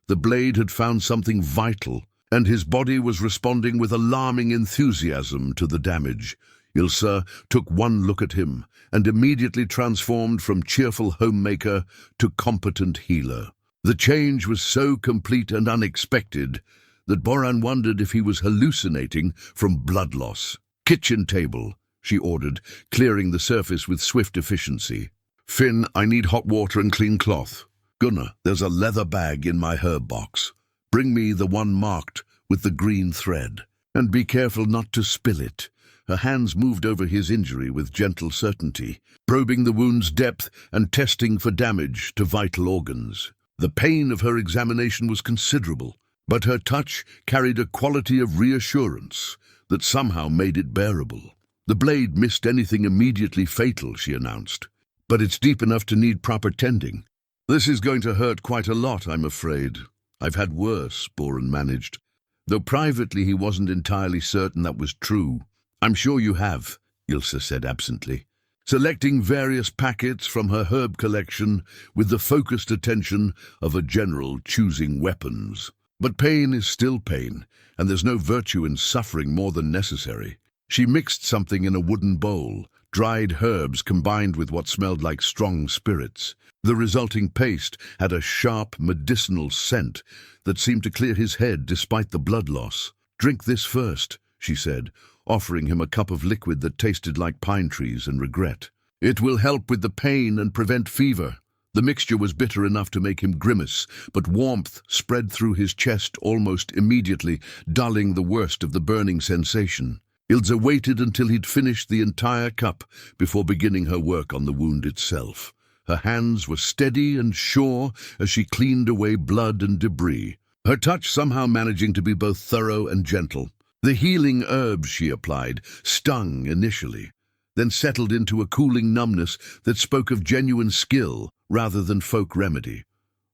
The blade had found something vital, and his body was responding with alarming enthusiasm to the damage. Ylsa took one look at him and immediately transformed from cheerful homemaker to competent healer. The change was so complete and unexpected that Boran wondered if he was hallucinating from blood loss. Kitchen table, she ordered, clearing the surface with swift efficiency. Finn, I need hot water and clean cloth. Gunnar, there's a leather bag in my herb box. Bring me the one marked with the green thread, and be careful not to spill it. Her hands moved over his injury with gentle certainty, probing the wound's depth and testing for damage to vital organs. The pain of her examination was considerable, but her touch carried a quality of reassurance that somehow made it bearable. The blade missed anything immediately fatal, she announced, but it's deep enough to need proper tending. This is going to hurt quite a lot, I'm afraid. I've had worse, Boran managed, though privately he wasn't entirely certain that was true. I'm sure you have, Ylsa said absently, selecting various packets from her herb collection with the focused attention of a general choosing weapons. But pain is still pain, and there's no virtue in suffering more than necessary. She mixed something in a wooden bowl, dried herbs combined with what smelled like strong spirits. The resulting paste had a sharp, medicinal scent that seemed to clear his head despite the blood loss. "Drink this first," she said, offering him a cup of liquid that tasted like pine trees and regret. "It will help with the pain and prevent fever." The mixture was bitter enough to make him grimace, but warmth spread through his chest almost immediately, dulling the worst of the burning sensation. Ylsa waited until he'd finished the entire cup before beginning her work on the wound itself. Her hands were steady and sure as she cleaned away blood and debris, her touch somehow managing to be both thorough and gentle. The healing herbs she applied stung initially, then settled into a cooling numbness that spoke of genuine skill rather than folk remedy.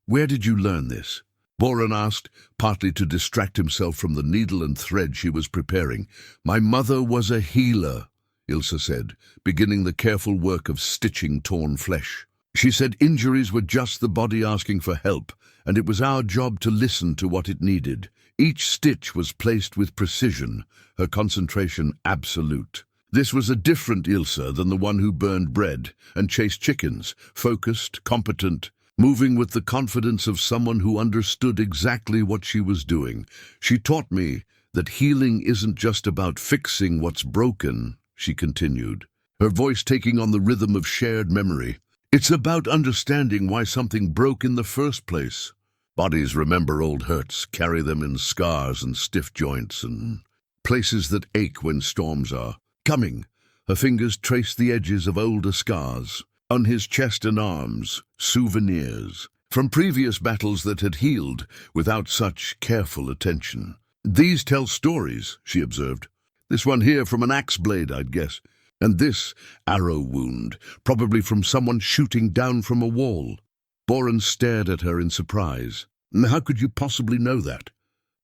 "Where did you learn this?" Boran asked, partly to distract himself from the needle and thread she was preparing. "My mother was a healer," Ylsa said, beginning the careful work of stitching torn flesh. "She said injuries were just the body asking for help, and it was our job to listen to what it needed. Each stitch was placed with precision, her concentration absolute. This was a different Ylsa than the one who burned bread and chased chickens, focused, competent, moving with the confidence of someone who understood exactly what she was doing. She taught me that healing isn't just about fixing what's broken," she continued, her voice taking on the rhythm of shared memory. "It's about understanding why something broke in the first place. Bodies remember old hurts, carry them in scars and stiff joints and places that ache when storms are coming." Her fingers traced the edges of older scars. On his chest and arms, souvenirs from previous battles that had healed without such careful attention. "These tell stories," she observed. "This one here from an axe blade, I'd guess. And this arrow wound, probably from someone shooting down from a wall." Boran stared at her in surprise. "How could you possibly know that?"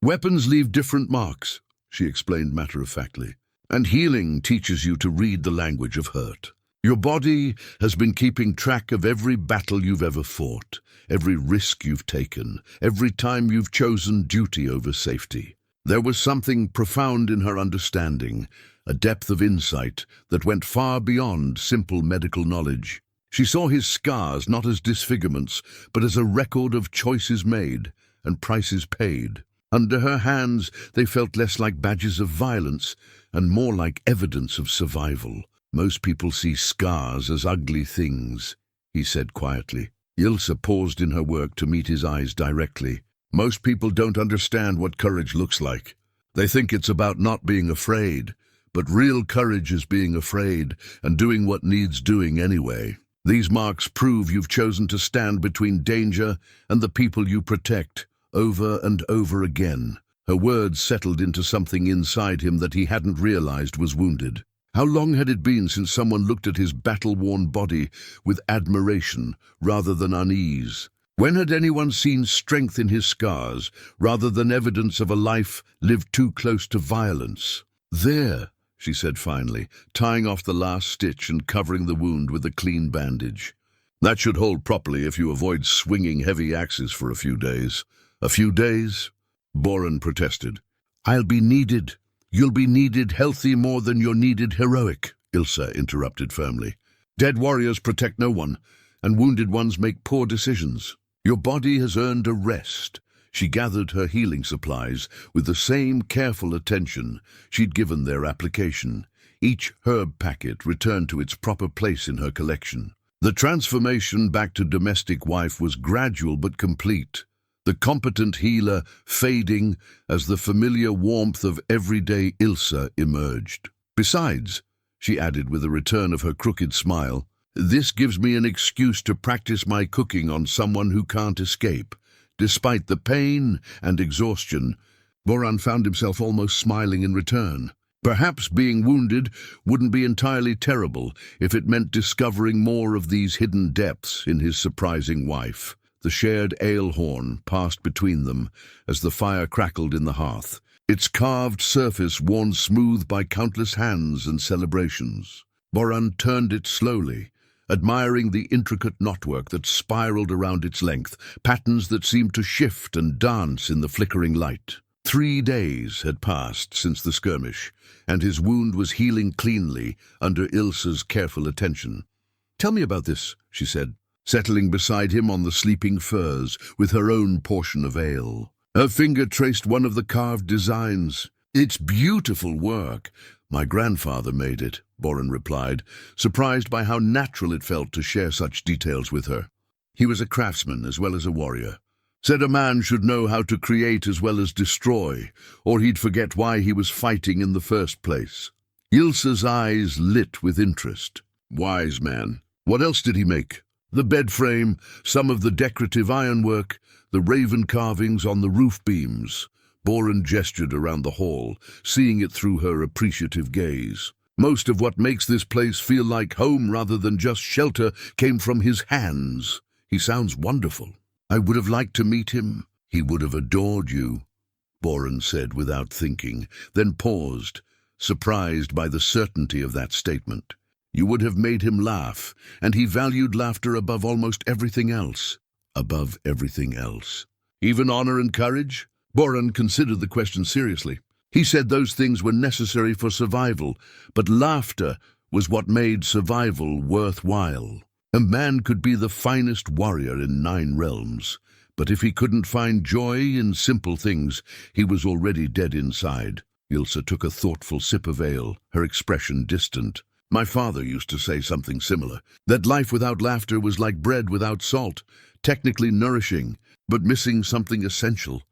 "Weapons leave different marks," she explained matter-of-factly. "And healing teaches you to read the language of hurt. Your body has been keeping track of every battle you've ever fought, every risk you've taken, every time you've chosen duty over safety." There was something profound in her understanding, a depth of insight that went far beyond simple medical knowledge. She saw his scars not as disfigurements, but as a record of choices made and prices paid. Under her hands, they felt less like badges of violence and more like evidence of survival. "Most people see scars as ugly things," he said quietly. Ylsa paused in her work to meet his eyes directly. "Most people don't understand what courage looks like. They think it's about not being afraid, but real courage is being afraid and doing what needs doing anyway. These marks prove you've chosen to stand between danger and the people you protect, over and over again." Her words settled into something inside him that he hadn't realized was wounded. How long had it been since someone looked at his battle-worn body with admiration rather than unease? When had anyone seen strength in his scars rather than evidence of a life lived too close to violence? "There," she said finally, tying off the last stitch and covering the wound with a clean bandage. "That should hold properly if you avoid swinging heavy axes for a few days." "A few days?" Boran protested. "I'll be needed. You'll be needed healthy more than you're needed heroic," Ylsa interrupted firmly. "Dead warriors protect no one, and wounded ones make poor decisions. Your body has earned a rest." She gathered her healing supplies with the same careful attention she'd given their application. Each herb packet returned to its proper place in her collection. The transformation back to domestic wife was gradual but complete, the competent healer fading as the familiar warmth of everyday Ylsa emerged. "Besides," she added with a return of her crooked smile, "this gives me an excuse to practice my cooking on someone who can't escape." Despite the pain and exhaustion, Boran found himself almost smiling in return. Perhaps being wounded wouldn't be entirely terrible if it meant discovering more of these hidden depths in his surprising wife. The shared ale horn passed between them as the fire crackled in the hearth, its carved surface worn smooth by countless hands and celebrations. Boran turned it slowly, admiring the intricate knotwork that spiraled around its length, patterns that seemed to shift and dance in the flickering light. 3 days had passed since the skirmish, and his wound was healing cleanly under Ylsa's careful attention. "Tell me about this," she said, settling beside him on the sleeping furs with her own portion of ale. Her finger traced one of the carved designs. "It's beautiful work. My grandfather made it," Boran replied, surprised by how natural it felt to share such details with her. "He was a craftsman as well as a warrior. Said a man should know how to create as well as destroy, or he'd forget why he was fighting in the first place." Ylsa's eyes lit with interest. "Wise man. What else did he make?" "The bed frame, some of the decorative ironwork, the raven carvings on the roof beams." Boran gestured around the hall, seeing it through her appreciative gaze. "Most of what makes this place feel like home rather than just shelter came from his hands. He sounds wonderful. I would have liked to meet him." "He would have adored you," Boran said without thinking, then paused, surprised by the certainty of that statement. "You would have made him laugh, and he valued laughter above almost everything else." Above everything else. "Even honor and courage?" Boran considered the question seriously. He said those things were necessary for survival, but laughter was what made survival worthwhile. A man could be the finest warrior in 9 realms, but if he couldn't find joy in simple things, he was already dead inside. Ylsa took a thoughtful sip of ale, her expression distant. "My father used to say something similar, that life without laughter was like bread without salt, technically nourishing, but missing something essential."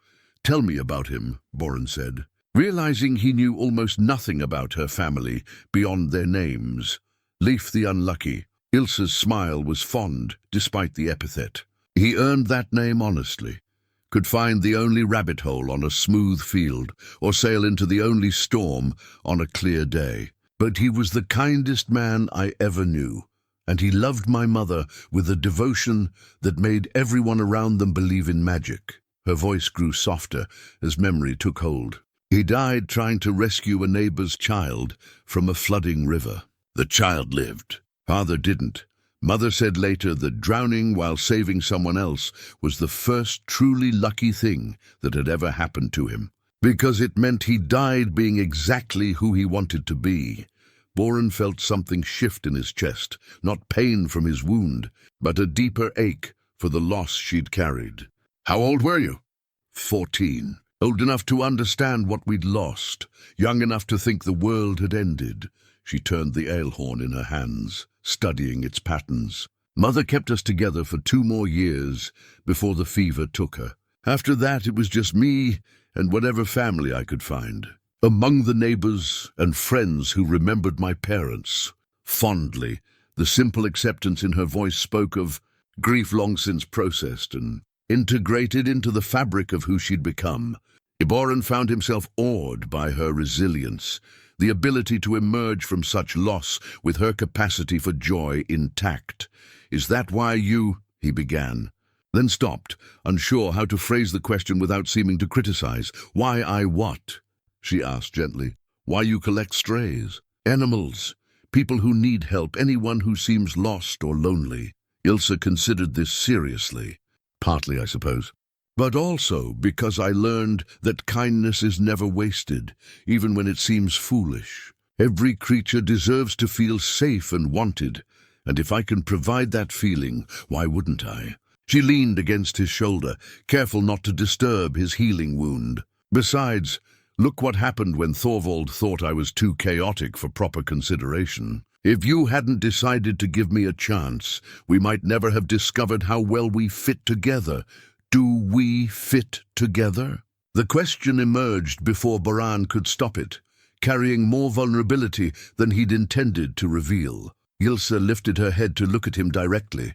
"Tell me about him," Boran said, realizing he knew almost nothing about her family beyond their names. Leif the Unlucky. Ylsa's smile was fond, despite the epithet. He earned that name honestly. Could find the only rabbit hole on a smooth field, or sail into the only storm on a clear day. But he was the kindest man I ever knew, and he loved my mother with a devotion that made everyone around them believe in magic. Her voice grew softer as memory took hold. "He died trying to rescue a neighbor's child from a flooding river. The child lived. Father didn't. Mother said later that drowning while saving someone else was the first truly lucky thing that had ever happened to him, because it meant he died being exactly who he wanted to be." Boran felt something shift in his chest, not pain from his wound, but a deeper ache for the loss she'd carried. "How old were you?" 14. Old enough to understand what we'd lost, young enough to think the world had ended. She turned the ale horn in her hands, studying its patterns. "Mother kept us together for 2 more years before the fever took her. After that, it was just me and whatever family I could find. Among the neighbors and friends who remembered my parents." Fondly, the simple acceptance in her voice spoke of grief long since processed and integrated into the fabric of who she'd become. Boran found himself awed by her resilience, the ability to emerge from such loss with her capacity for joy intact. "Is that why you—" he began, then stopped, unsure how to phrase the question without seeming to criticize. "Why I what?" she asked gently. "Why you collect strays? Animals, people who need help, anyone who seems lost or lonely." Ylsa considered this seriously. "Partly, I suppose. But also because I learned that kindness is never wasted, even when it seems foolish. Every creature deserves to feel safe and wanted, and if I can provide that feeling, why wouldn't I?" She leaned against his shoulder, careful not to disturb his healing wound. "Besides, look what happened when Thorvald thought I was too chaotic for proper consideration. If you hadn't decided to give me a chance, we might never have discovered how well we fit together. Do we fit together?" The question emerged before Boran could stop it, carrying more vulnerability than he'd intended to reveal. Ylsa lifted her head to look at him directly,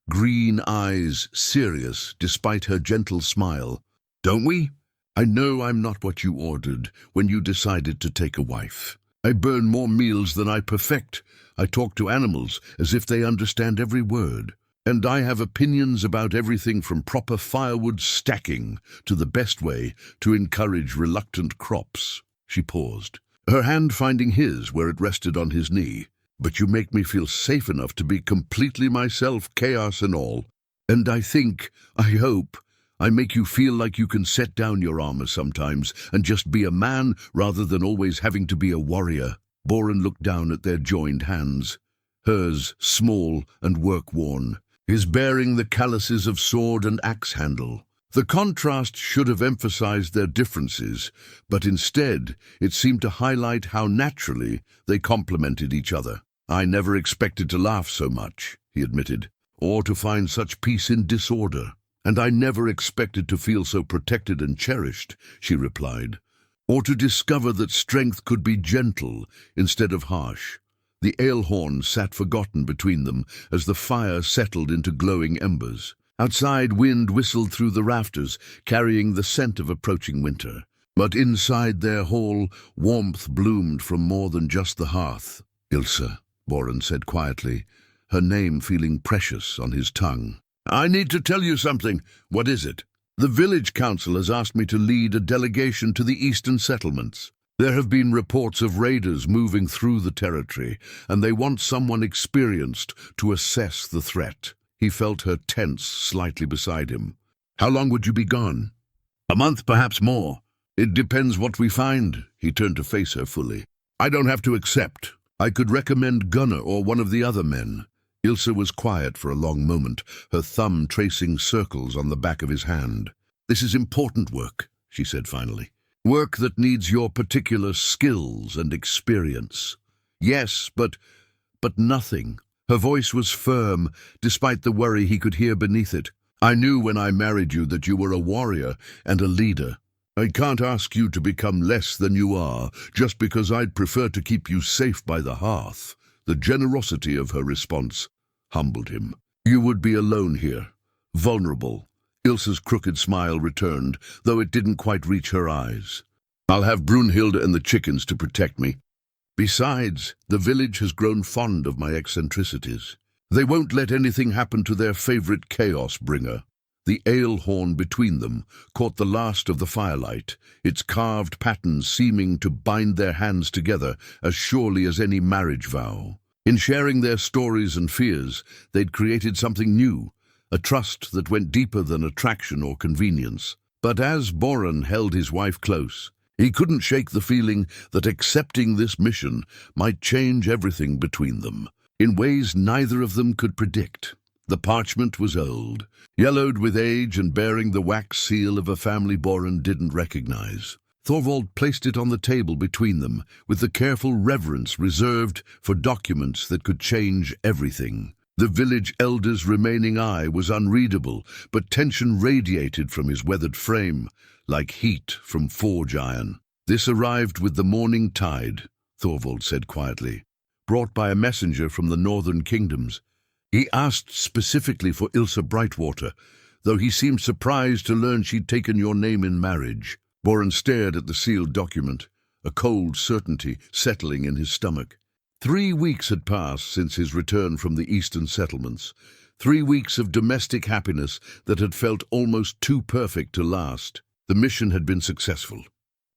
green eyes serious despite her gentle smile. "Don't we? I know I'm not what you ordered when you decided to take a wife. I burn more meals than I perfect. I talk to animals as if they understand every word. And I have opinions about everything from proper firewood stacking to the best way to encourage reluctant crops." She paused, her hand finding his where it rested on his knee. but you make me feel safe enough to be completely myself, chaos and all. And I hope, I make you feel like you can set down your armor sometimes and just be a man rather than always having to be a warrior." Boran looked down at their joined hands, hers small and work-worn, his bearing the calluses of sword and axe handle. The contrast should have emphasized their differences, but instead it seemed to highlight how naturally they complemented each other. "I never expected to laugh so much," he admitted, "or to find such peace in disorder. And I never expected to feel so protected and cherished," she replied, "or to discover that strength could be gentle instead of harsh." The ale horn sat forgotten between them as the fire settled into glowing embers. Outside, wind whistled through the rafters, carrying the scent of approaching winter. But inside their hall, warmth bloomed from more than just the hearth. "Ylsa," Boran said quietly, her name feeling precious on his tongue. "I need to tell you something." "What is it?" "The village council has asked me to lead a delegation to the eastern settlements. There have been reports of raiders moving through the territory, and they want someone experienced to assess the threat." He felt her tense slightly beside him. "How long would you be gone?" "A month, perhaps more. It depends what we find." He turned to face her fully. "I don't have to accept. I could recommend Gunnar or one of the other men." Ylsa was quiet for a long moment, her thumb tracing circles on the back of his hand. "This is important work," she said finally. "Work that needs your particular skills and experience." "Yes, but nothing." Her voice was firm, despite the worry he could hear beneath it. "I knew when I married you that you were a warrior and a leader. I can't ask you to become less than you are, just because I'd prefer to keep you safe by the hearth." The generosity of her response humbled him. "You would be alone here, vulnerable." Ilsa's crooked smile returned, though it didn't quite reach her eyes. "I'll have Brunhilde and the chickens to protect me. Besides, the village has grown fond of my eccentricities. They won't let anything happen to their favorite chaos bringer." The ale horn between them caught the last of the firelight, its carved patterns seeming to bind their hands together as surely as any marriage vow. In sharing their stories and fears, they'd created something new, a trust that went deeper than attraction or convenience. But as Boran held his wife close, he couldn't shake the feeling that accepting this mission might change everything between them, in ways neither of them could predict. The parchment was old, yellowed with age and bearing the wax seal of a family Boran didn't recognize. Thorvald placed it on the table between them, with the careful reverence reserved for documents that could change everything. The village elder's remaining eye was unreadable, but tension radiated from his weathered frame, like heat from forge iron. "This arrived with the morning tide," Thorvald said quietly, "brought by a messenger from the northern kingdoms. He asked specifically for Ylsa Brightwater, though he seemed surprised to learn she'd taken your name in marriage." Boran stared at the sealed document, a cold certainty settling in his stomach. 3 weeks had passed since his return from the eastern settlements, 3 weeks of domestic happiness that had felt almost too perfect to last. The mission had been successful.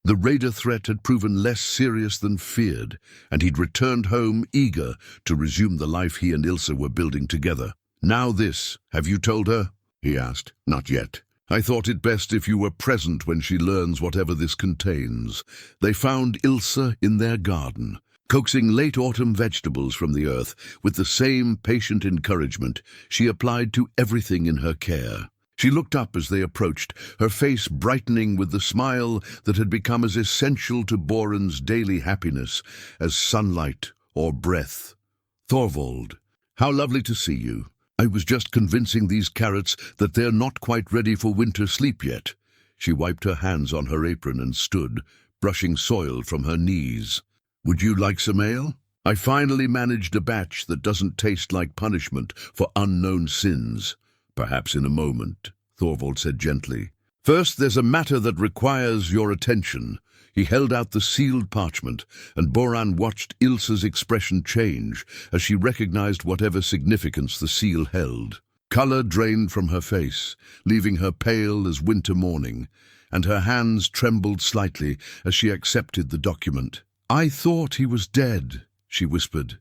The raider threat had proven less serious than feared, and he'd returned home eager to resume the life he and Ylsa were building together. "Now this, have you told her?" he asked. "Not yet. I thought it best if you were present when she learns whatever this contains." They found Ylsa in their garden, coaxing late autumn vegetables from the earth with the same patient encouragement she applied to everything in her care. She looked up as they approached, her face brightening with the smile that had become as essential to Boran's daily happiness as sunlight or breath. "Thorvald, how lovely to see you. I was just convincing these carrots that they're not quite ready for winter sleep yet." She wiped her hands on her apron and stood, brushing soil from her knees. "Would you like some ale? I finally managed a batch that doesn't taste like punishment for unknown sins." "Perhaps in a moment," Thorvald said gently. "First, there's a matter that requires your attention." He held out the sealed parchment, and Boran watched Ylsa's expression change as she recognized whatever significance the seal held. Color drained from her face, leaving her pale as winter morning, and her hands trembled slightly as she accepted the document. "I thought he was dead," she whispered,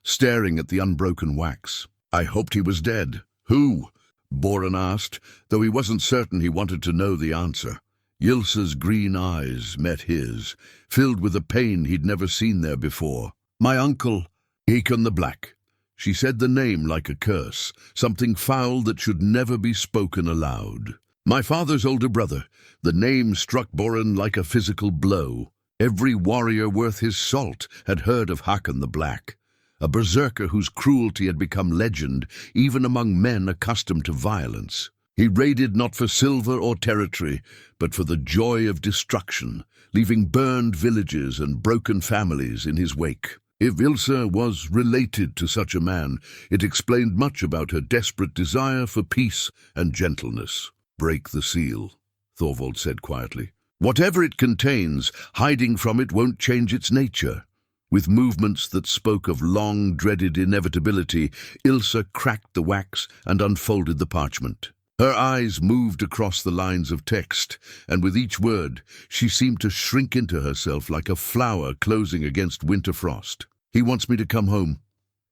staring at the unbroken wax. "I hoped he was dead." "Who?" Boran asked, though he wasn't certain he wanted to know the answer. Ylsa's green eyes met his, filled with a pain he'd never seen there before. "My uncle, Haakon the Black." She said the name like a curse, something foul that should never be spoken aloud. "My father's older brother." The name struck Boran like a physical blow. Every warrior worth his salt had heard of Haakon the Black, a berserker whose cruelty had become legend even among men accustomed to violence. He raided not for silver or territory, but for the joy of destruction, leaving burned villages and broken families in his wake. If Ylsa was related to such a man, it explained much about her desperate desire for peace and gentleness. "Break the seal," Thorvald said quietly. "Whatever it contains, hiding from it won't change its nature." With movements that spoke of long-dreaded inevitability, Ylsa cracked the wax and unfolded the parchment. Her eyes moved across the lines of text, and with each word, she seemed to shrink into herself like a flower closing against winter frost. "He wants me to come home,"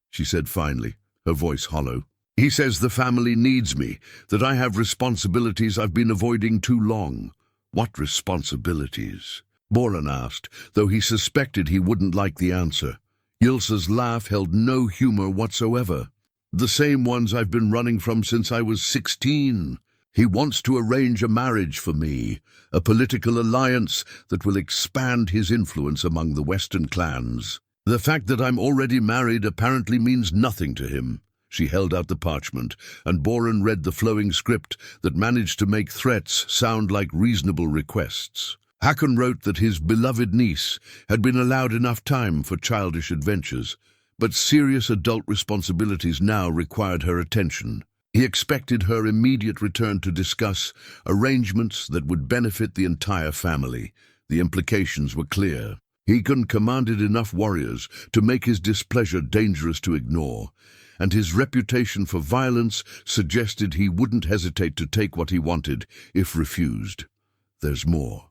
she said finally, her voice hollow. "He says the family needs me, that I have responsibilities I've been avoiding too long." "What responsibilities?" Boran asked, though he suspected he wouldn't like the answer. Ylsa's laugh held no humor whatsoever. "The same ones I've been running from since I was 16. He wants to arrange a marriage for me, a political alliance that will expand his influence among the Western clans. The fact that I'm already married apparently means nothing to him." She held out the parchment, and Boran read the flowing script that managed to make threats sound like reasonable requests. Haakon wrote that his beloved niece had been allowed enough time for childish adventures, but serious adult responsibilities now required her attention. He expected her immediate return to discuss arrangements that would benefit the entire family. The implications were clear. Haakon commanded enough warriors to make his displeasure dangerous to ignore, and his reputation for violence suggested he wouldn't hesitate to take what he wanted if refused. "There's more,"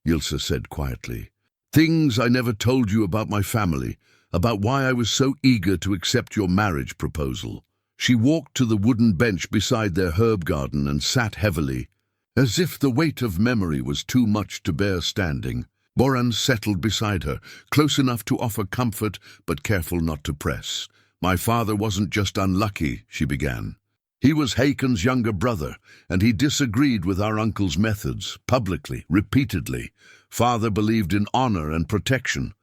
Ylsa said quietly. "Things I never told you about my family, about why I was so eager to accept your marriage proposal." She walked to the wooden bench beside their herb garden and sat heavily, as if the weight of memory was too much to bear standing. Boran settled beside her, close enough to offer comfort, but careful not to press. "My father wasn't just unlucky," she began. "He was Haakon's younger brother, and he disagreed with our uncle's methods, publicly, repeatedly. Father believed in honor and protection,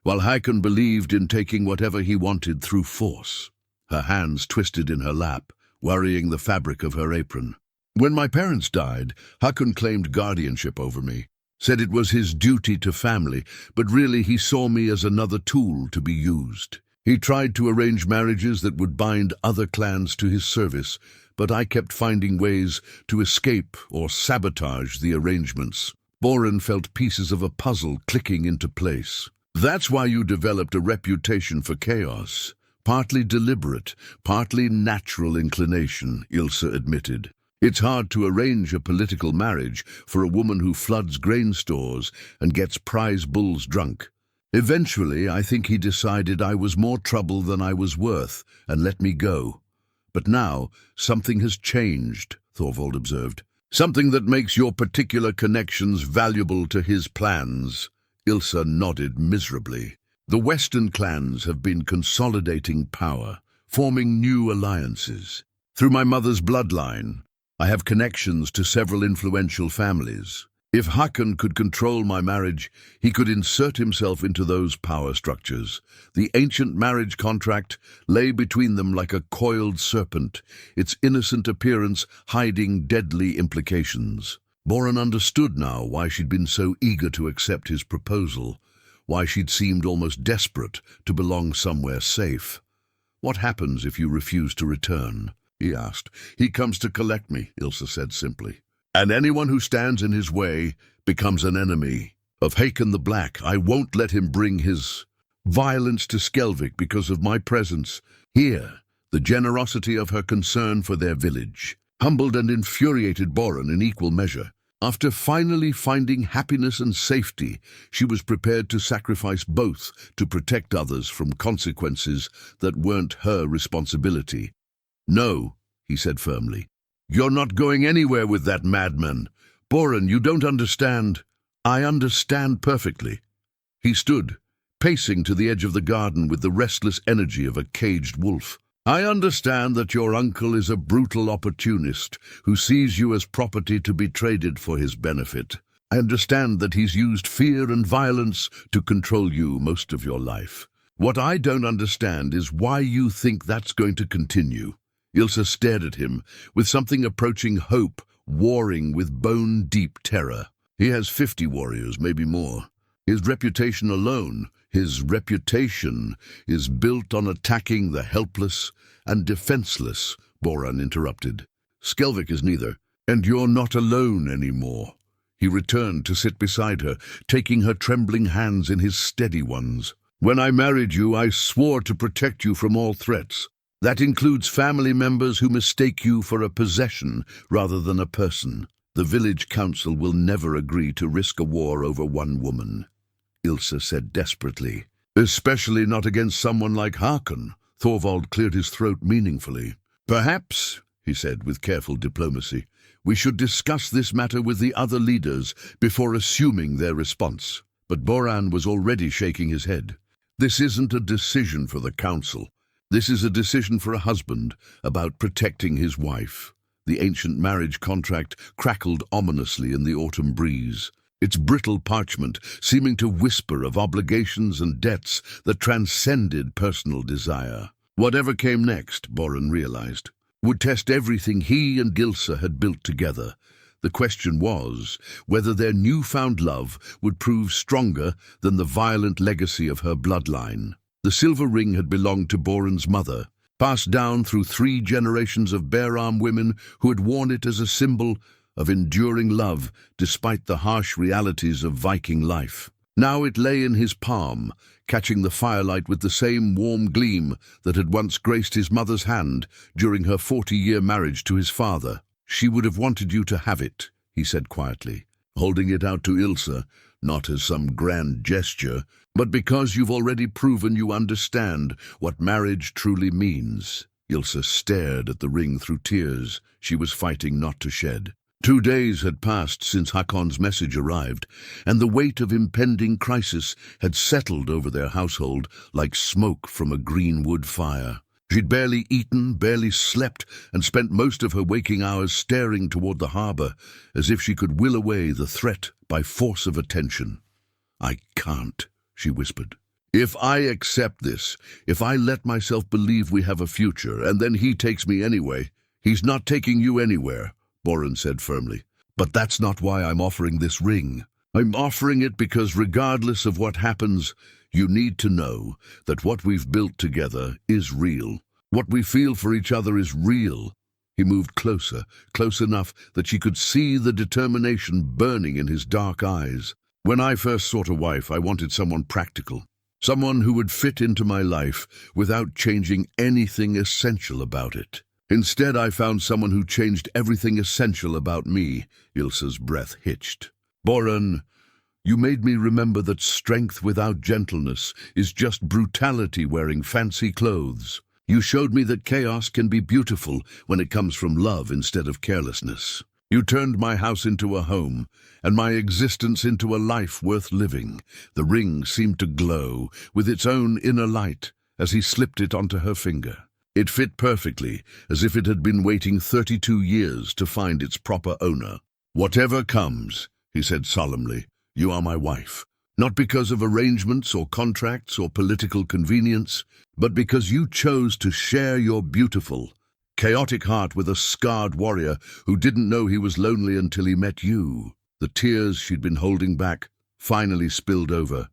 while Haakon believed in taking whatever he wanted through force." Her hands twisted in her lap, worrying the fabric of her apron. "When my parents died, Haakon claimed guardianship over me, said it was his duty to family, but really he saw me as another tool to be used. He tried to arrange marriages that would bind other clans to his service, but I kept finding ways to escape or sabotage the arrangements." Boran felt pieces of a puzzle clicking into place. "That's why you developed a reputation for chaos. Partly deliberate, partly natural inclination," Ylsa admitted. "It's hard to arrange a political marriage for a woman who floods grain stores and gets prize bulls drunk. Eventually, I think he decided I was more trouble than I was worth and let me go. But now, something has changed," Thorvald observed. "Something that makes your particular connections valuable to his plans." Ylsa nodded miserably. "The Western clans have been consolidating power, forming new alliances. Through my mother's bloodline, I have connections to several influential families. If Haakon could control my marriage, he could insert himself into those power structures. The ancient marriage contract lay between them like a coiled serpent, its innocent appearance hiding deadly implications." Boran understood now why she'd been so eager to accept his proposal, why she'd seemed almost desperate to belong somewhere safe. "What happens if you refuse to return?" he asked. "He comes to collect me," Ylsa said simply. "And anyone who stands in his way becomes an enemy. Of Haakon the Black, I won't let him bring his violence to Skelvik because of my presence here." The generosity of her concern for their village humbled and infuriated Boran in equal measure. After finally finding happiness and safety, she was prepared to sacrifice both to protect others from consequences that weren't her responsibility. "No," he said firmly. "You're not going anywhere with that madman. Boran, you don't understand." "I understand perfectly." He stood, pacing to the edge of the garden with the restless energy of a caged wolf. "I understand that your uncle is a brutal opportunist who sees you as property to be traded for his benefit. I understand that he's used fear and violence to control you most of your life. What I don't understand is why you think that's going to continue." Ylsa stared at him, with something approaching hope warring with bone-deep terror. "He has 50 warriors, maybe more. His reputation alone, his reputation, is built on attacking the helpless and defenseless," Boran interrupted. "Skelvik is neither, and you're not alone anymore." He returned to sit beside her, taking her trembling hands in his steady ones. "When I married you, I swore to protect you from all threats. That includes family members who mistake you for a possession rather than a person. The village council will never agree to risk a war over one woman," Ylsa said desperately. "Especially not against someone like Hakon." Thorvald cleared his throat meaningfully. "Perhaps," he said with careful diplomacy, "we should discuss this matter with the other leaders before assuming their response." But Boran was already shaking his head. "This isn't a decision for the council. This is a decision for a husband about protecting his wife." The ancient marriage contract crackled ominously in the autumn breeze, its brittle parchment seeming to whisper of obligations and debts that transcended personal desire. Whatever came next, Boran realized, would test everything he and Ylsa had built together. The question was whether their newfound love would prove stronger than the violent legacy of her bloodline. The silver ring had belonged to Boran's mother, passed down through 3 generations of Beararm women who had worn it as a symbol of enduring love despite the harsh realities of Viking life. Now it lay in his palm, catching the firelight with the same warm gleam that had once graced his mother's hand during her 40-year marriage to his father. "She would have wanted you to have it," he said quietly, holding it out to Ylsa, not as some grand gesture, but because you've already proven you understand what marriage truly means. Ylsa stared at the ring through tears she was fighting not to shed. 2 days had passed since Hakon's message arrived, and the weight of impending crisis had settled over their household like smoke from a green wood fire. She'd barely eaten, barely slept, and spent most of her waking hours staring toward the harbor, as if she could will away the threat by force of attention. "I can't," she whispered. "If I accept this, if I let myself believe we have a future, and then he takes me anyway—" "He's not taking you anywhere," Boran said firmly. "But that's not why I'm offering this ring. I'm offering it because regardless of what happens, you need to know that what we've built together is real. What we feel for each other is real." He moved closer, close enough that she could see the determination burning in his dark eyes. "When I first sought a wife, I wanted someone practical. Someone who would fit into my life without changing anything essential about it. Instead, I found someone who changed everything essential about me." Ylsa's breath hitched. "Boran, you made me remember that strength without gentleness is just brutality wearing fancy clothes. You showed me that chaos can be beautiful when it comes from love instead of carelessness. You turned my house into a home, and my existence into a life worth living." The ring seemed to glow with its own inner light as he slipped it onto her finger. It fit perfectly, as if it had been waiting 32 years to find its proper owner. "Whatever comes," he said solemnly, "you are my wife. Not because of arrangements or contracts or political convenience, but because you chose to share your beautiful, chaotic heart with a scarred warrior who didn't know he was lonely until he met you." The tears she'd been holding back finally spilled over,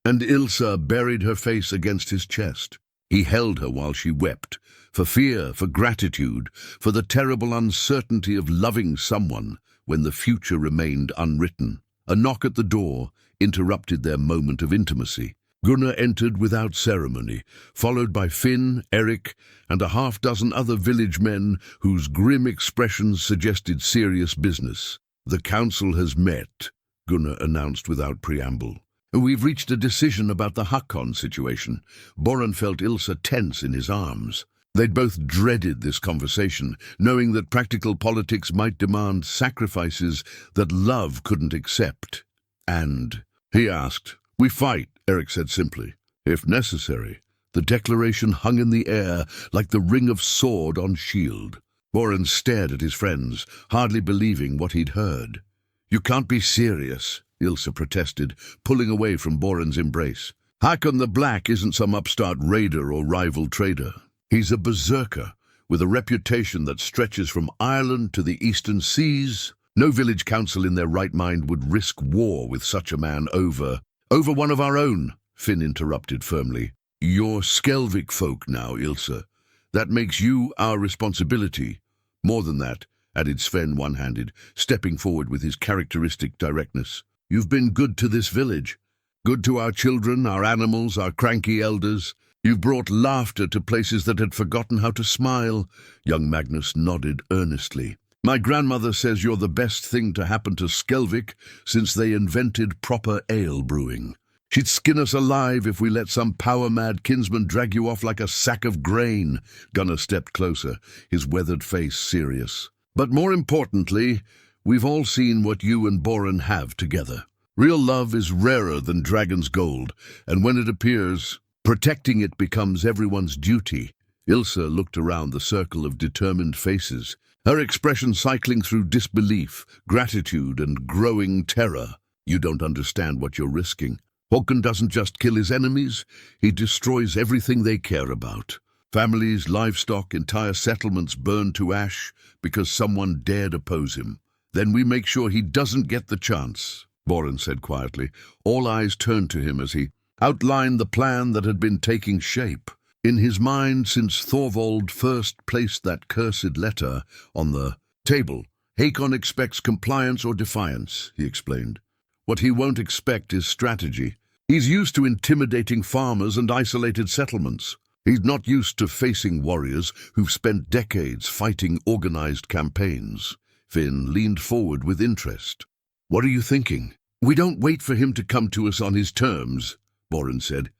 and Ylsa buried her face against his chest. He held her while she wept, for fear, for gratitude, for the terrible uncertainty of loving someone when the future remained unwritten. A knock at the door interrupted their moment of intimacy. Gunnar entered without ceremony, followed by Finn, Eric, and a half-dozen other village men whose grim expressions suggested serious business. "The council has met," Gunnar announced without preamble. "We've reached a decision about the Hakon situation." Boran felt Ylsa tense in his arms. They'd both dreaded this conversation, knowing that practical politics might demand sacrifices that love couldn't accept. "And?" he asked. "We fight," Eric said simply. "If necessary." The declaration hung in the air like the ring of sword on shield. Boran stared at his friends, hardly believing what he'd heard. "You can't be serious," Ylsa protested, pulling away from Boran's embrace. "Hakon the Black isn't some upstart raider or rival trader. He's a berserker, with a reputation that stretches from Ireland to the eastern seas. No village council in their right mind would risk war with such a man over one of our own," Finn interrupted firmly. "You're Skelvik folk now, Ylsa. That makes you our responsibility. More than that," added Sven one-handed, stepping forward with his characteristic directness. "You've been good to this village. Good to our children, our animals, our cranky elders. You've brought laughter to places that had forgotten how to smile." Young Magnus nodded earnestly. "My grandmother says you're the best thing to happen to Skelvik since they invented proper ale brewing. She'd skin us alive if we let some power-mad kinsman drag you off like a sack of grain." Gunnar stepped closer, his weathered face serious. "But more importantly, we've all seen what you and Boran have together. Real love is rarer than dragon's gold, and when it appears, protecting it becomes everyone's duty." Ylsa looked around the circle of determined faces, her expression cycling through disbelief, gratitude, and growing terror. "You don't understand what you're risking. Håkon doesn't just kill his enemies, he destroys everything they care about. Families, livestock, entire settlements burned to ash because someone dared oppose him. Then we make sure he doesn't get the chance," Boran said quietly. All eyes turned to him as he outlined the plan that had been taking shape in his mind since Thorvald first placed that cursed letter on the table. "Hakon expects compliance or defiance," he explained. "What he won't expect is strategy. He's used to intimidating farmers and isolated settlements. He's not used to facing warriors who've spent decades fighting organized campaigns." Finn leaned forward with interest. "What are you thinking?" "We don't wait for him to come to us on his terms," Boran said.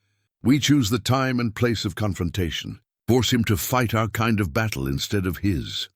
"We choose the time and place of confrontation, force him to fight our kind of battle instead of his."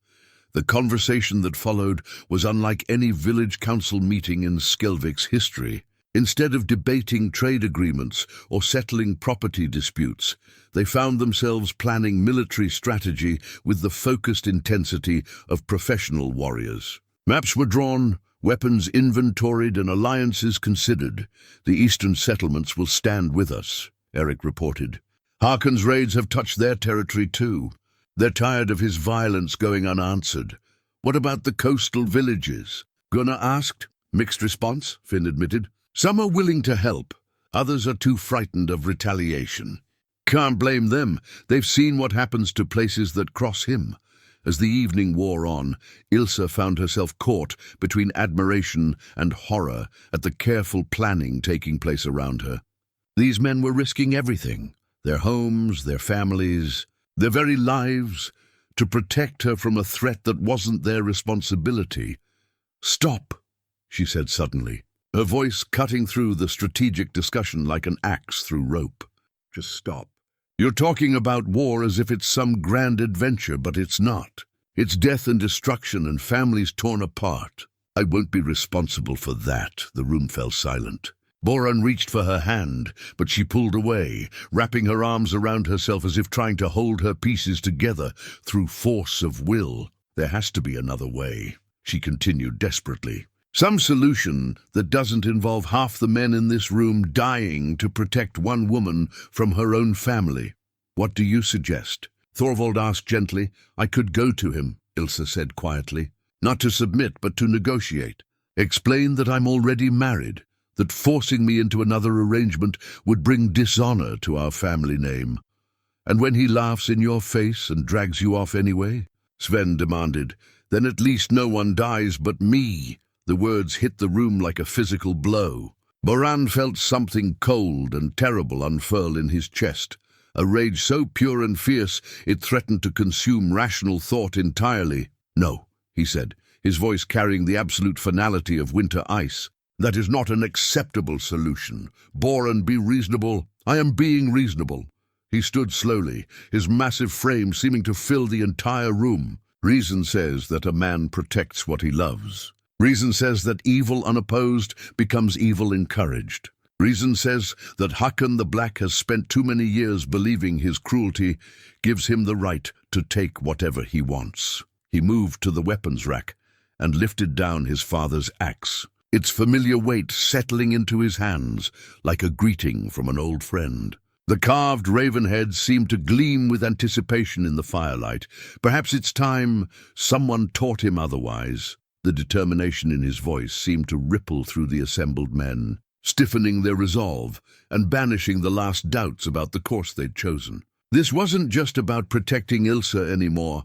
The conversation that followed was unlike any village council meeting in Skelvik's history. Instead of debating trade agreements or settling property disputes, they found themselves planning military strategy with the focused intensity of professional warriors. Maps were drawn, weapons inventoried, and alliances considered. "The eastern settlements will stand with us," Eric reported. "Hakon's raids have touched their territory too. They're tired of his violence going unanswered." "What about the coastal villages?" Gunnar asked. "Mixed response," Finn admitted. "Some are willing to help, others are too frightened of retaliation." "Can't blame them. They've seen what happens to places that cross him." As the evening wore on, Ylsa found herself caught between admiration and horror at the careful planning taking place around her. These men were risking everything, their homes, their families, their very lives, to protect her from a threat that wasn't their responsibility. "Stop," she said suddenly, her voice cutting through the strategic discussion like an axe through rope. "Just stop. You're talking about war as if it's some grand adventure, but it's not. It's death and destruction and families torn apart. I won't be responsible for that." The room fell silent. Boran reached for her hand, but she pulled away, wrapping her arms around herself as if trying to hold her pieces together through force of will. "There has to be another way," she continued desperately. "Some solution that doesn't involve half the men in this room dying to protect one woman from her own family." "What do you suggest?" Thorvald asked gently. "I could go to him," Ylsa said quietly. "Not to submit, but to negotiate. Explain that I'm already married, that forcing me into another arrangement would bring dishonor to our family name." "And when he laughs in your face and drags you off anyway?" Sven demanded. "Then at least no one dies but me." The words hit the room like a physical blow. Boran felt something cold and terrible unfurl in his chest, a rage so pure and fierce it threatened to consume rational thought entirely. "No," he said, his voice carrying the absolute finality of winter ice. "That is not an acceptable solution. Boran, be reasonable. I am being reasonable." He stood slowly, his massive frame seeming to fill the entire room. "Reason says that a man protects what he loves. Reason says that evil unopposed becomes evil encouraged. Reason says that Hakon the Black has spent too many years believing his cruelty gives him the right to take whatever he wants." He moved to the weapons rack and lifted down his father's axe, its familiar weight settling into his hands like a greeting from an old friend. The carved raven head seemed to gleam with anticipation in the firelight. Perhaps it's time someone taught him otherwise. The determination in his voice seemed to ripple through the assembled men, stiffening their resolve and banishing the last doubts about the course they'd chosen. This wasn't just about protecting Ylsa anymore.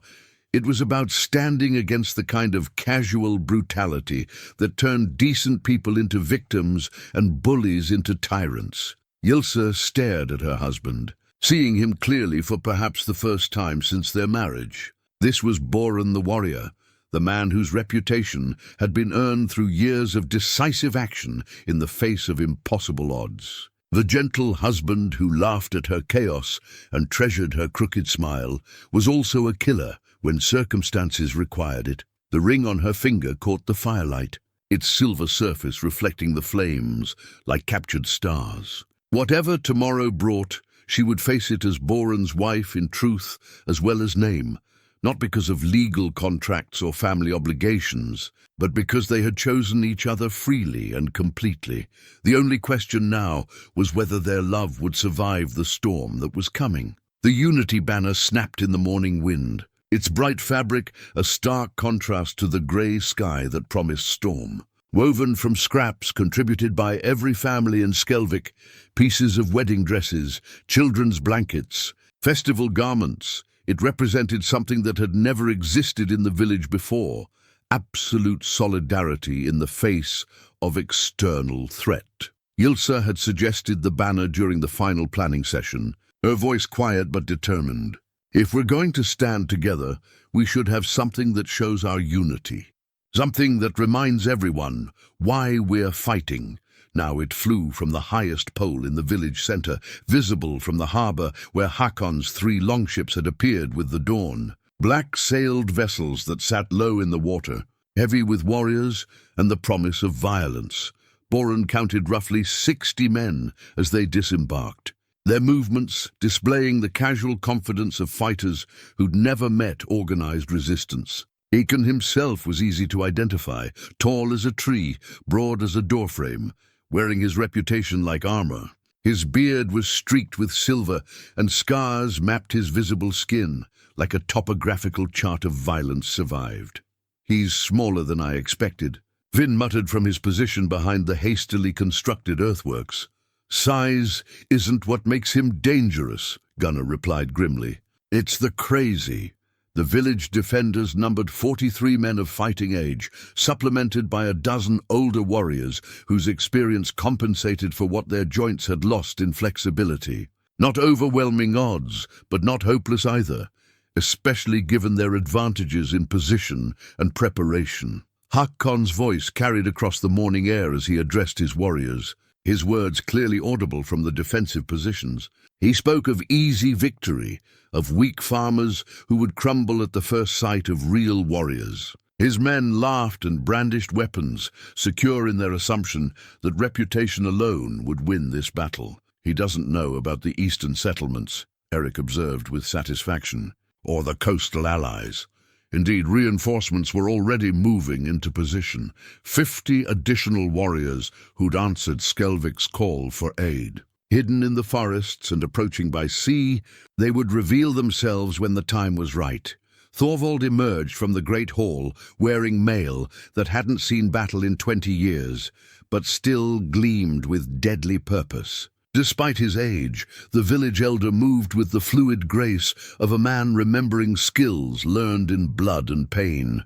It was about standing against the kind of casual brutality that turned decent people into victims and bullies into tyrants. Ylsa stared at her husband, seeing him clearly for perhaps the first time since their marriage. This was Boran the warrior, the man whose reputation had been earned through years of decisive action in the face of impossible odds. The gentle husband who laughed at her chaos and treasured her crooked smile was also a killer when circumstances required it. The ring on her finger caught the firelight, its silver surface reflecting the flames like captured stars. Whatever tomorrow brought, she would face it as Boran's wife in truth as well as name, not because of legal contracts or family obligations, but because they had chosen each other freely and completely. The only question now was whether their love would survive the storm that was coming. The Unity banner snapped in the morning wind, its bright fabric a stark contrast to the grey sky that promised storm. Woven from scraps contributed by every family in Skelvik, pieces of wedding dresses, children's blankets, festival garments, it represented something that had never existed in the village before: absolute solidarity in the face of external threat. Ylsa had suggested the banner during the final planning session, her voice quiet but determined. "If we're going to stand together, we should have something that shows our unity. Something that reminds everyone why we're fighting." Now it flew from the highest pole in the village centre, visible from the harbour where Hakon's 3 longships had appeared with the dawn. Black-sailed vessels that sat low in the water, heavy with warriors and the promise of violence. Boran counted roughly 60 men as they disembarked, their movements displaying the casual confidence of fighters who'd never met organised resistance. Hakon himself was easy to identify, tall as a tree, broad as a doorframe, wearing his reputation like armour. His beard was streaked with silver, and scars mapped his visible skin, like a topographical chart of violence survived. "He's smaller than I expected," Vin muttered from his position behind the hastily constructed earthworks. "Size isn't what makes him dangerous," Gunnar replied grimly. "It's the crazy." The village defenders numbered 43 men of fighting age, supplemented by a dozen older warriors whose experience compensated for what their joints had lost in flexibility. Not overwhelming odds, but not hopeless either, especially given their advantages in position and preparation. Hakon's voice carried across the morning air as he addressed his warriors, his words clearly audible from the defensive positions. He spoke of easy victory, of weak farmers who would crumble at the first sight of real warriors. His men laughed and brandished weapons, secure in their assumption that reputation alone would win this battle. "He doesn't know about the eastern settlements," Eric observed with satisfaction, "or the coastal allies. Indeed, reinforcements were already moving into position, 50 additional warriors who'd answered Skelvik's call for aid. Hidden in the forests and approaching by sea, they would reveal themselves when the time was right. Thorvald emerged from the great hall wearing mail that hadn't seen battle in 20 years, but still gleamed with deadly purpose. Despite his age, the village elder moved with the fluid grace of a man remembering skills learned in blood and pain.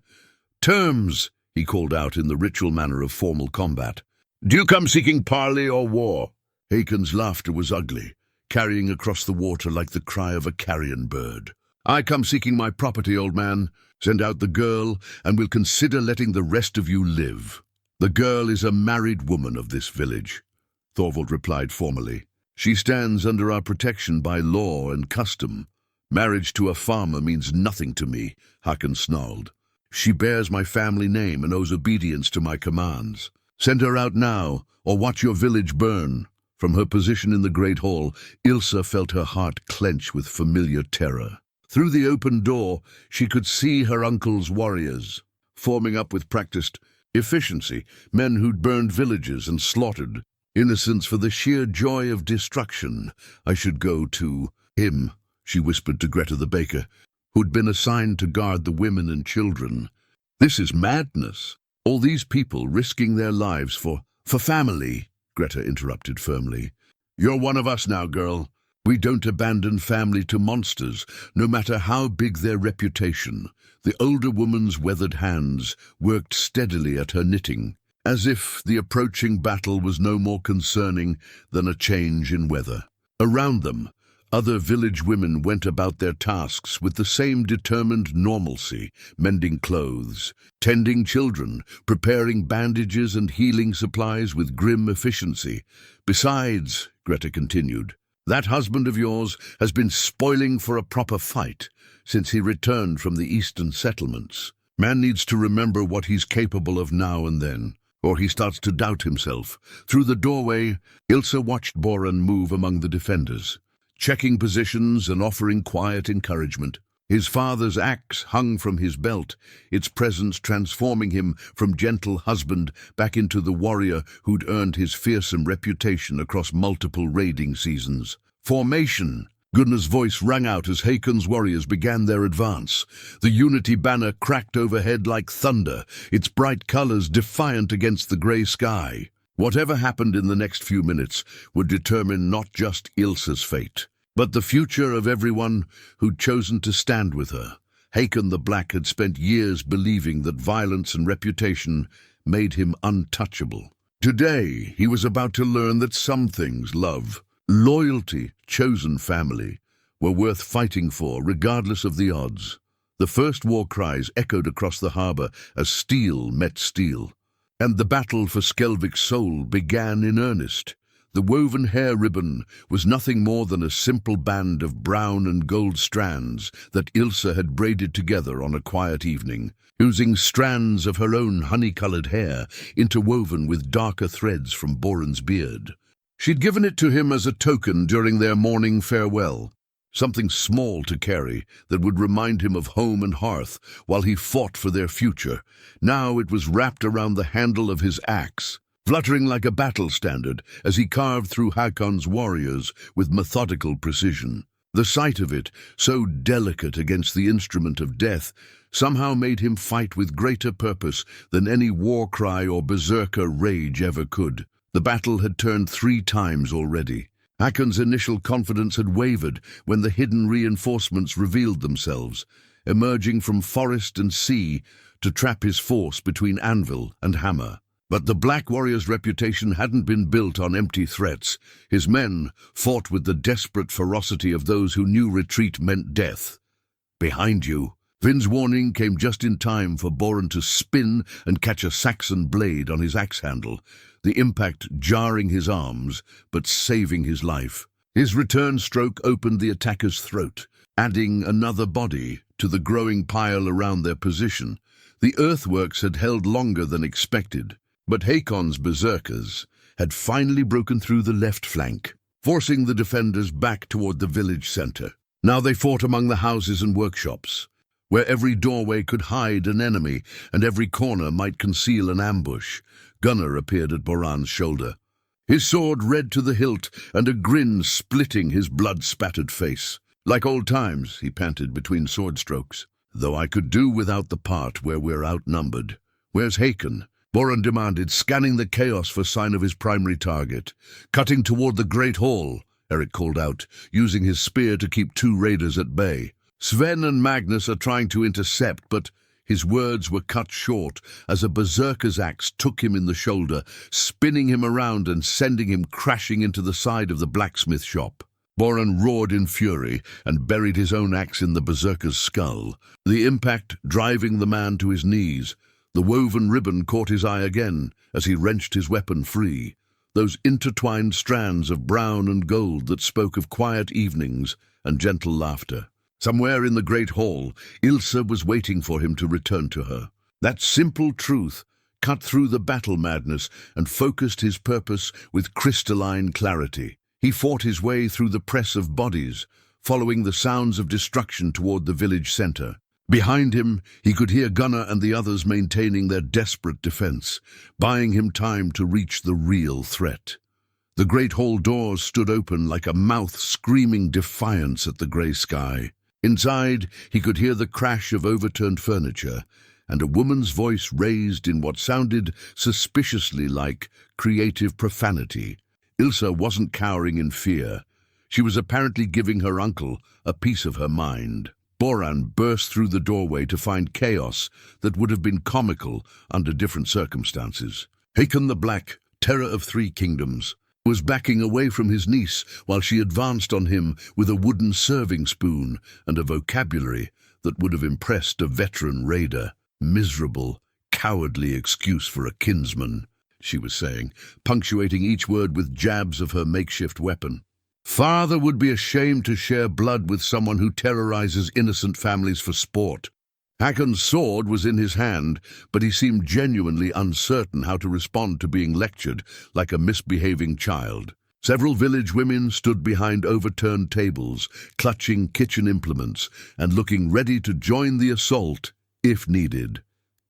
"Terms," he called out in the ritual manner of formal combat. "Do you come seeking parley or war?" Hakon's laughter was ugly, carrying across the water like the cry of a carrion bird. I come seeking my property, old man. Send out the girl, and we'll consider letting the rest of you live. The girl is a married woman of this village, Thorvald replied formally. She stands under our protection by law and custom. Marriage to a farmer means nothing to me, Hakon snarled. She bears my family name and owes obedience to my commands. Send her out now, or watch your village burn. From her position in the great hall, Ylsa felt her heart clench with familiar terror. Through the open door, she could see her uncle's warriors, forming up with practiced efficiency, men who'd burned villages and slaughtered innocents for the sheer joy of destruction. I should go to him, she whispered to Greta the baker, who'd been assigned to guard the women and children. This is madness. All these people risking their lives for family, Greta interrupted firmly. You're one of us now, girl. We don't abandon family to monsters, no matter how big their reputation. The older woman's weathered hands worked steadily at her knitting, as if the approaching battle was no more concerning than a change in weather. Around them, other village women went about their tasks with the same determined normalcy, mending clothes, tending children, preparing bandages and healing supplies with grim efficiency. Besides, Greta continued, that husband of yours has been spoiling for a proper fight since he returned from the eastern settlements. Man needs to remember what he's capable of now and then, or he starts to doubt himself. Through the doorway, Ylsa watched Boran move among the defenders, checking positions and offering quiet encouragement. His father's axe hung from his belt, its presence transforming him from gentle husband back into the warrior who'd earned his fearsome reputation across multiple raiding seasons. Formation! Gunnar's voice rang out as Hakon's warriors began their advance. The unity banner cracked overhead like thunder, its bright colors defiant against the gray sky. Whatever happened in the next few minutes would determine not just Ylsa's fate, but the future of everyone who'd chosen to stand with her. Hakon the Black had spent years believing that violence and reputation made him untouchable. Today, he was about to learn that some things, love, loyalty, chosen family, were worth fighting for regardless of the odds. The first war cries echoed across the harbor as steel met steel, and the battle for Skelvik's soul began in earnest. The woven hair ribbon was nothing more than a simple band of brown and gold strands that Ylsa had braided together on a quiet evening, using strands of her own honey-colored hair interwoven with darker threads from Boran's beard. She'd given it to him as a token during their morning farewell, something small to carry that would remind him of home and hearth while he fought for their future. Now it was wrapped around the handle of his axe, fluttering like a battle standard as he carved through Hakon's warriors with methodical precision. The sight of it, so delicate against the instrument of death, somehow made him fight with greater purpose than any war cry or berserker rage ever could. The battle had turned 3 times already. Hakon's initial confidence had wavered when the hidden reinforcements revealed themselves, emerging from forest and sea to trap his force between anvil and hammer. But the Black Warrior's reputation hadn't been built on empty threats. His men fought with the desperate ferocity of those who knew retreat meant death. Behind you. Vin's warning came just in time for Boran to spin and catch a Saxon blade on his axe handle, the impact jarring his arms but saving his life. His return stroke opened the attacker's throat, adding another body to the growing pile around their position. The earthworks had held longer than expected, but Hakon's berserkers had finally broken through the left flank, forcing the defenders back toward the village center. Now they fought among the houses and workshops, where every doorway could hide an enemy and every corner might conceal an ambush. Gunnar appeared at Boran's shoulder, his sword red to the hilt and a grin splitting his blood-spattered face. Like old times, he panted between sword strokes. Though I could do without the part where we're outnumbered. Where's Hakon? Boran demanded, scanning the chaos for sign of his primary target. Cutting toward the Great Hall, Eric called out, using his spear to keep 2 raiders at bay. Sven and Magnus are trying to intercept, but his words were cut short as a berserker's axe took him in the shoulder, spinning him around and sending him crashing into the side of the blacksmith shop. Boran roared in fury and buried his own axe in the berserker's skull, the impact driving the man to his knees. The woven ribbon caught his eye again as he wrenched his weapon free, those intertwined strands of brown and gold that spoke of quiet evenings and gentle laughter. Somewhere in the great hall, Ylsa was waiting for him to return to her. That simple truth cut through the battle madness and focused his purpose with crystalline clarity. He fought his way through the press of bodies, following the sounds of destruction toward the village center. Behind him, he could hear Gunnar and the others maintaining their desperate defense, buying him time to reach the real threat. The great hall doors stood open like a mouth screaming defiance at the grey sky. Inside, he could hear the crash of overturned furniture, and a woman's voice raised in what sounded suspiciously like creative profanity. Ylsa wasn't cowering in fear. She was apparently giving her uncle a piece of her mind. Boran burst through the doorway to find chaos that would have been comical under different circumstances. Hakon the Black, terror of 3 kingdoms, was backing away from his niece while she advanced on him with a wooden serving spoon and a vocabulary that would have impressed a veteran raider. Miserable, cowardly excuse for a kinsman, she was saying, punctuating each word with jabs of her makeshift weapon. Father would be ashamed to share blood with someone who terrorizes innocent families for sport. Hakon's sword was in his hand, but he seemed genuinely uncertain how to respond to being lectured like a misbehaving child. Several village women stood behind overturned tables, clutching kitchen implements and looking ready to join the assault if needed.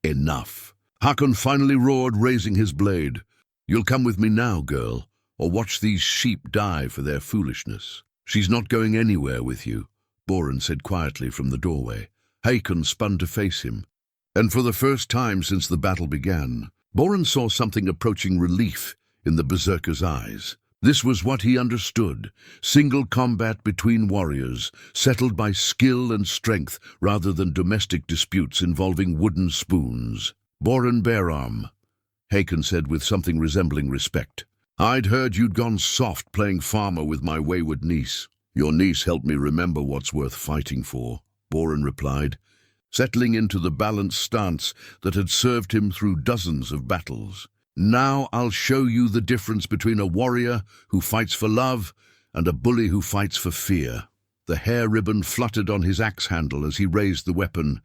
Enough. Hakon finally roared, raising his blade. You'll come with me now, girl, or watch these sheep die for their foolishness. She's not going anywhere with you, Boran said quietly from the doorway. Hakon spun to face him, and for the first time since the battle began, Boran saw something approaching relief in the berserker's eyes. This was what he understood, single combat between warriors, settled by skill and strength rather than domestic disputes involving wooden spoons. Boran Beararm, Hakon said with something resembling respect. I'd heard you'd gone soft playing farmer with my wayward niece. Your niece helped me remember what's worth fighting for, Boran replied, settling into the balanced stance that had served him through dozens of battles. Now I'll show you the difference between a warrior who fights for love and a bully who fights for fear. The hair ribbon fluttered on his axe handle as he raised the weapon,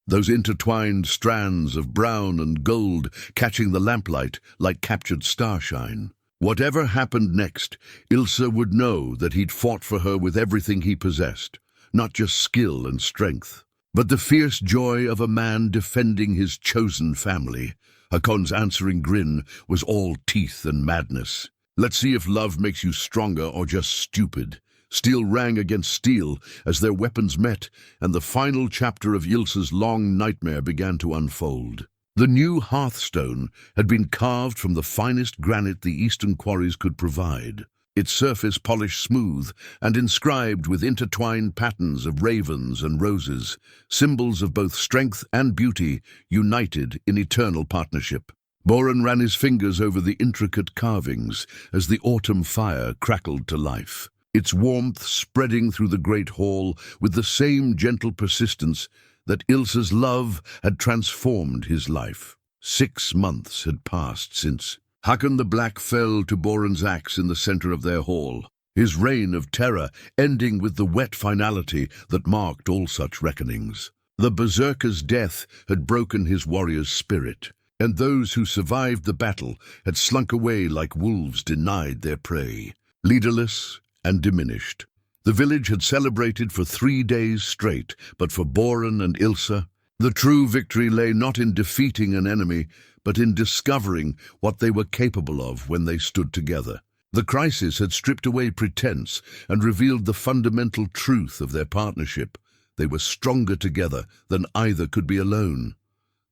those intertwined strands of brown and gold catching the lamplight like captured starshine. Whatever happened next, Ylsa would know that he'd fought for her with everything he possessed, not just skill and strength, but the fierce joy of a man defending his chosen family. Hakon's answering grin was all teeth and madness. Let's see if love makes you stronger or just stupid. Steel rang against steel as their weapons met, and the final chapter of Ylsa's long nightmare began to unfold. The new hearthstone had been carved from the finest granite the eastern quarries could provide, its surface polished smooth and inscribed with intertwined patterns of ravens and roses, symbols of both strength and beauty united in eternal partnership. Boran ran his fingers over the intricate carvings as the autumn fire crackled to life, its warmth spreading through the great hall with the same gentle persistence that Ylsa's love had transformed his life. 6 months had passed since Hakon the Black fell to Boran's axe in the center of their hall, his reign of terror ending with the wet finality that marked all such reckonings. The berserker's death had broken his warrior's spirit, and those who survived the battle had slunk away like wolves denied their prey, leaderless and diminished. The village had celebrated for 3 days straight, but for Boran and Ylsa, the true victory lay not in defeating an enemy, but in discovering what they were capable of when they stood together. The crisis had stripped away pretense and revealed the fundamental truth of their partnership. They were stronger together than either could be alone.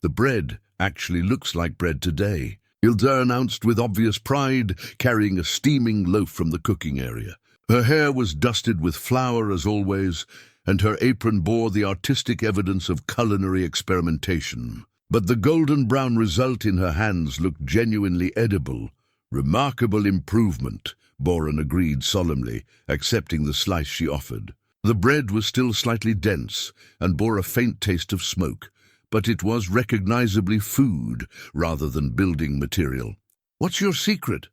The bread actually looks like bread today, Ylsa announced with obvious pride, carrying a steaming loaf from the cooking area. Her hair was dusted with flour as always, and her apron bore the artistic evidence of culinary experimentation. But the golden-brown result in her hands looked genuinely edible. Remarkable improvement, Boran agreed solemnly, accepting the slice she offered. The bread was still slightly dense and bore a faint taste of smoke, but it was recognizably food rather than building material. "What's your secret?"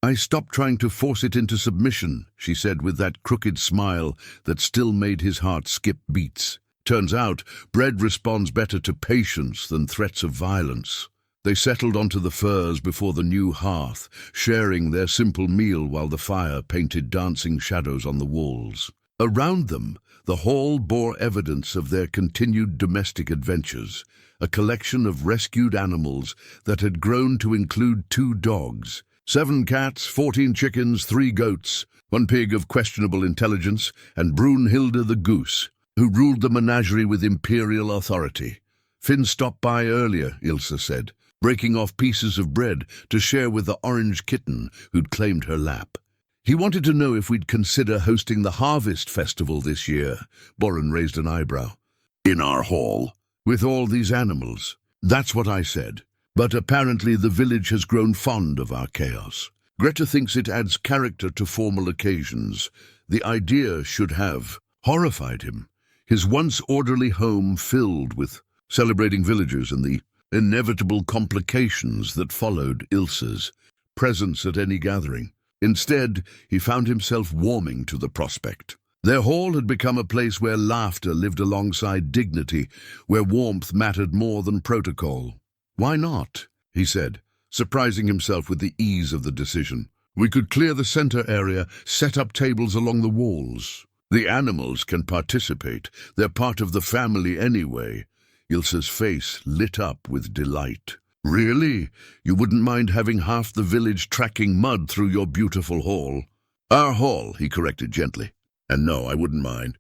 "I stopped trying to force it into submission," she said with that crooked smile that still made his heart skip beats. "Turns out, bread responds better to patience than threats of violence." They settled onto the furs before the new hearth, sharing their simple meal while the fire painted dancing shadows on the walls. Around them, the hall bore evidence of their continued domestic adventures, a collection of rescued animals that had grown to include 2 dogs, 7 cats, 14 chickens, 3 goats, 1 pig of questionable intelligence, and Brunhilde the goose, who ruled the menagerie with imperial authority. "Finn stopped by earlier," Ylsa said, breaking off pieces of bread to share with the orange kitten who'd claimed her lap. "He wanted to know if we'd consider hosting the Harvest Festival this year." Boran raised an eyebrow. "In our hall? With all these animals?" "That's what I said. But apparently the village has grown fond of our chaos. Greta thinks it adds character to formal occasions. The idea should have horrified him. His once orderly home filled with celebrating villagers and the inevitable complications that followed Ylsa's presence at any gathering. Instead, he found himself warming to the prospect. Their hall had become a place where laughter lived alongside dignity, where warmth mattered more than protocol. "Why not?" he said, surprising himself with the ease of the decision. "We could clear the center area, set up tables along the walls. The animals can participate. They're part of the family anyway." Ylsa's face lit up with delight. "Really? You wouldn't mind having half the village tracking mud through your beautiful hall?" "Our hall," he corrected gently. "And no, I wouldn't mind.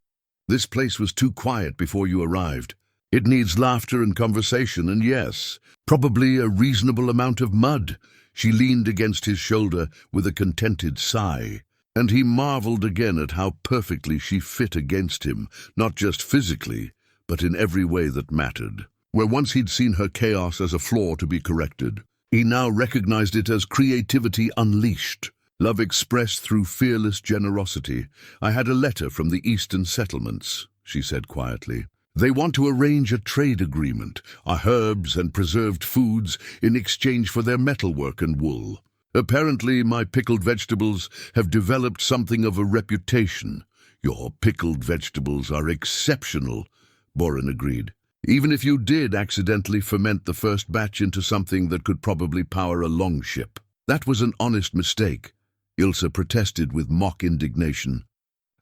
This place was too quiet before you arrived. It needs laughter and conversation, and yes, probably a reasonable amount of mud." She leaned against his shoulder with a contented sigh, and he marveled again at how perfectly she fit against him, not just physically, but in every way that mattered. Where once he'd seen her chaos as a flaw to be corrected, he now recognized it as creativity unleashed, love expressed through fearless generosity. "I had a letter from the Eastern settlements," she said quietly. "They want to arrange a trade agreement, our herbs and preserved foods in exchange for their metalwork and wool. Apparently my pickled vegetables have developed something of a reputation." "Your pickled vegetables are exceptional," Boran agreed. "Even if you did accidentally ferment the first batch into something that could probably power a longship." "That was an honest mistake," Ylsa protested with mock indignation.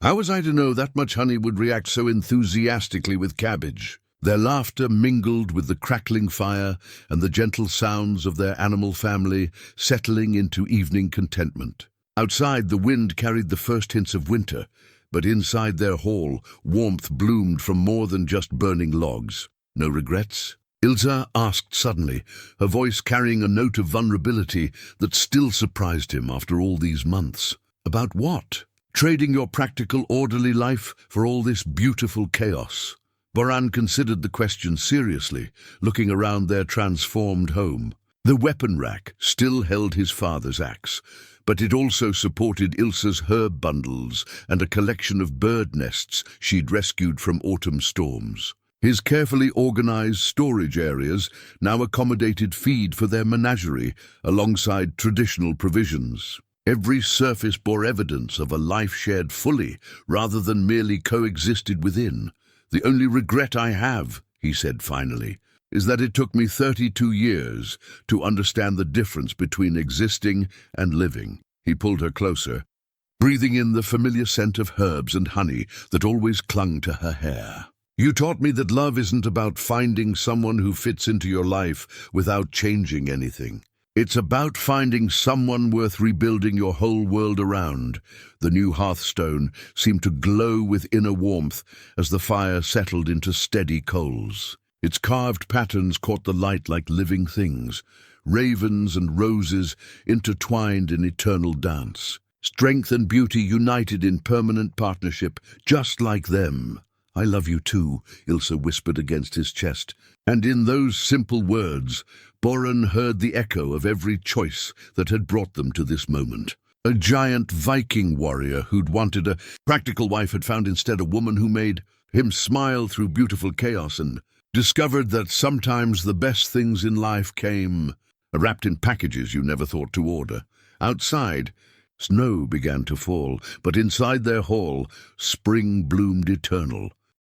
"How was I to know that much honey would react so enthusiastically with cabbage?" Their laughter mingled with the crackling fire and the gentle sounds of their animal family settling into evening contentment. Outside, the wind carried the first hints of winter, but inside their hall, warmth bloomed from more than just burning logs. "No regrets?" Ylsa asked suddenly, her voice carrying a note of vulnerability that still surprised him after all these months. "About what?" "Trading your practical, orderly life for all this beautiful chaos." Boran considered the question seriously, looking around their transformed home. The weapon rack still held his father's axe, but it also supported Ylsa's herb bundles and a collection of bird nests she'd rescued from autumn storms. His carefully organized storage areas now accommodated feed for their menagerie alongside traditional provisions. Every surface bore evidence of a life shared fully rather than merely coexisted within. "The only regret I have," he said finally, "is that it took me 32 years to understand the difference between existing and living." He pulled her closer, breathing in the familiar scent of herbs and honey that always clung to her hair. "You taught me that love isn't about finding someone who fits into your life without changing anything. It's about finding someone worth rebuilding your whole world around." The new hearthstone seemed to glow with inner warmth as the fire settled into steady coals. Its carved patterns caught the light like living things, ravens and roses intertwined in eternal dance. Strength and beauty united in permanent partnership, just like them. "I love you too," Ylsa whispered against his chest, and in those simple words, Boran heard the echo of every choice that had brought them to this moment. A giant Viking warrior who'd wanted a practical wife had found instead a woman who made him smile through beautiful chaos and discovered that sometimes the best things in life came wrapped in packages you never thought to order. Outside, snow began to fall, but inside their hall, spring bloomed eternal.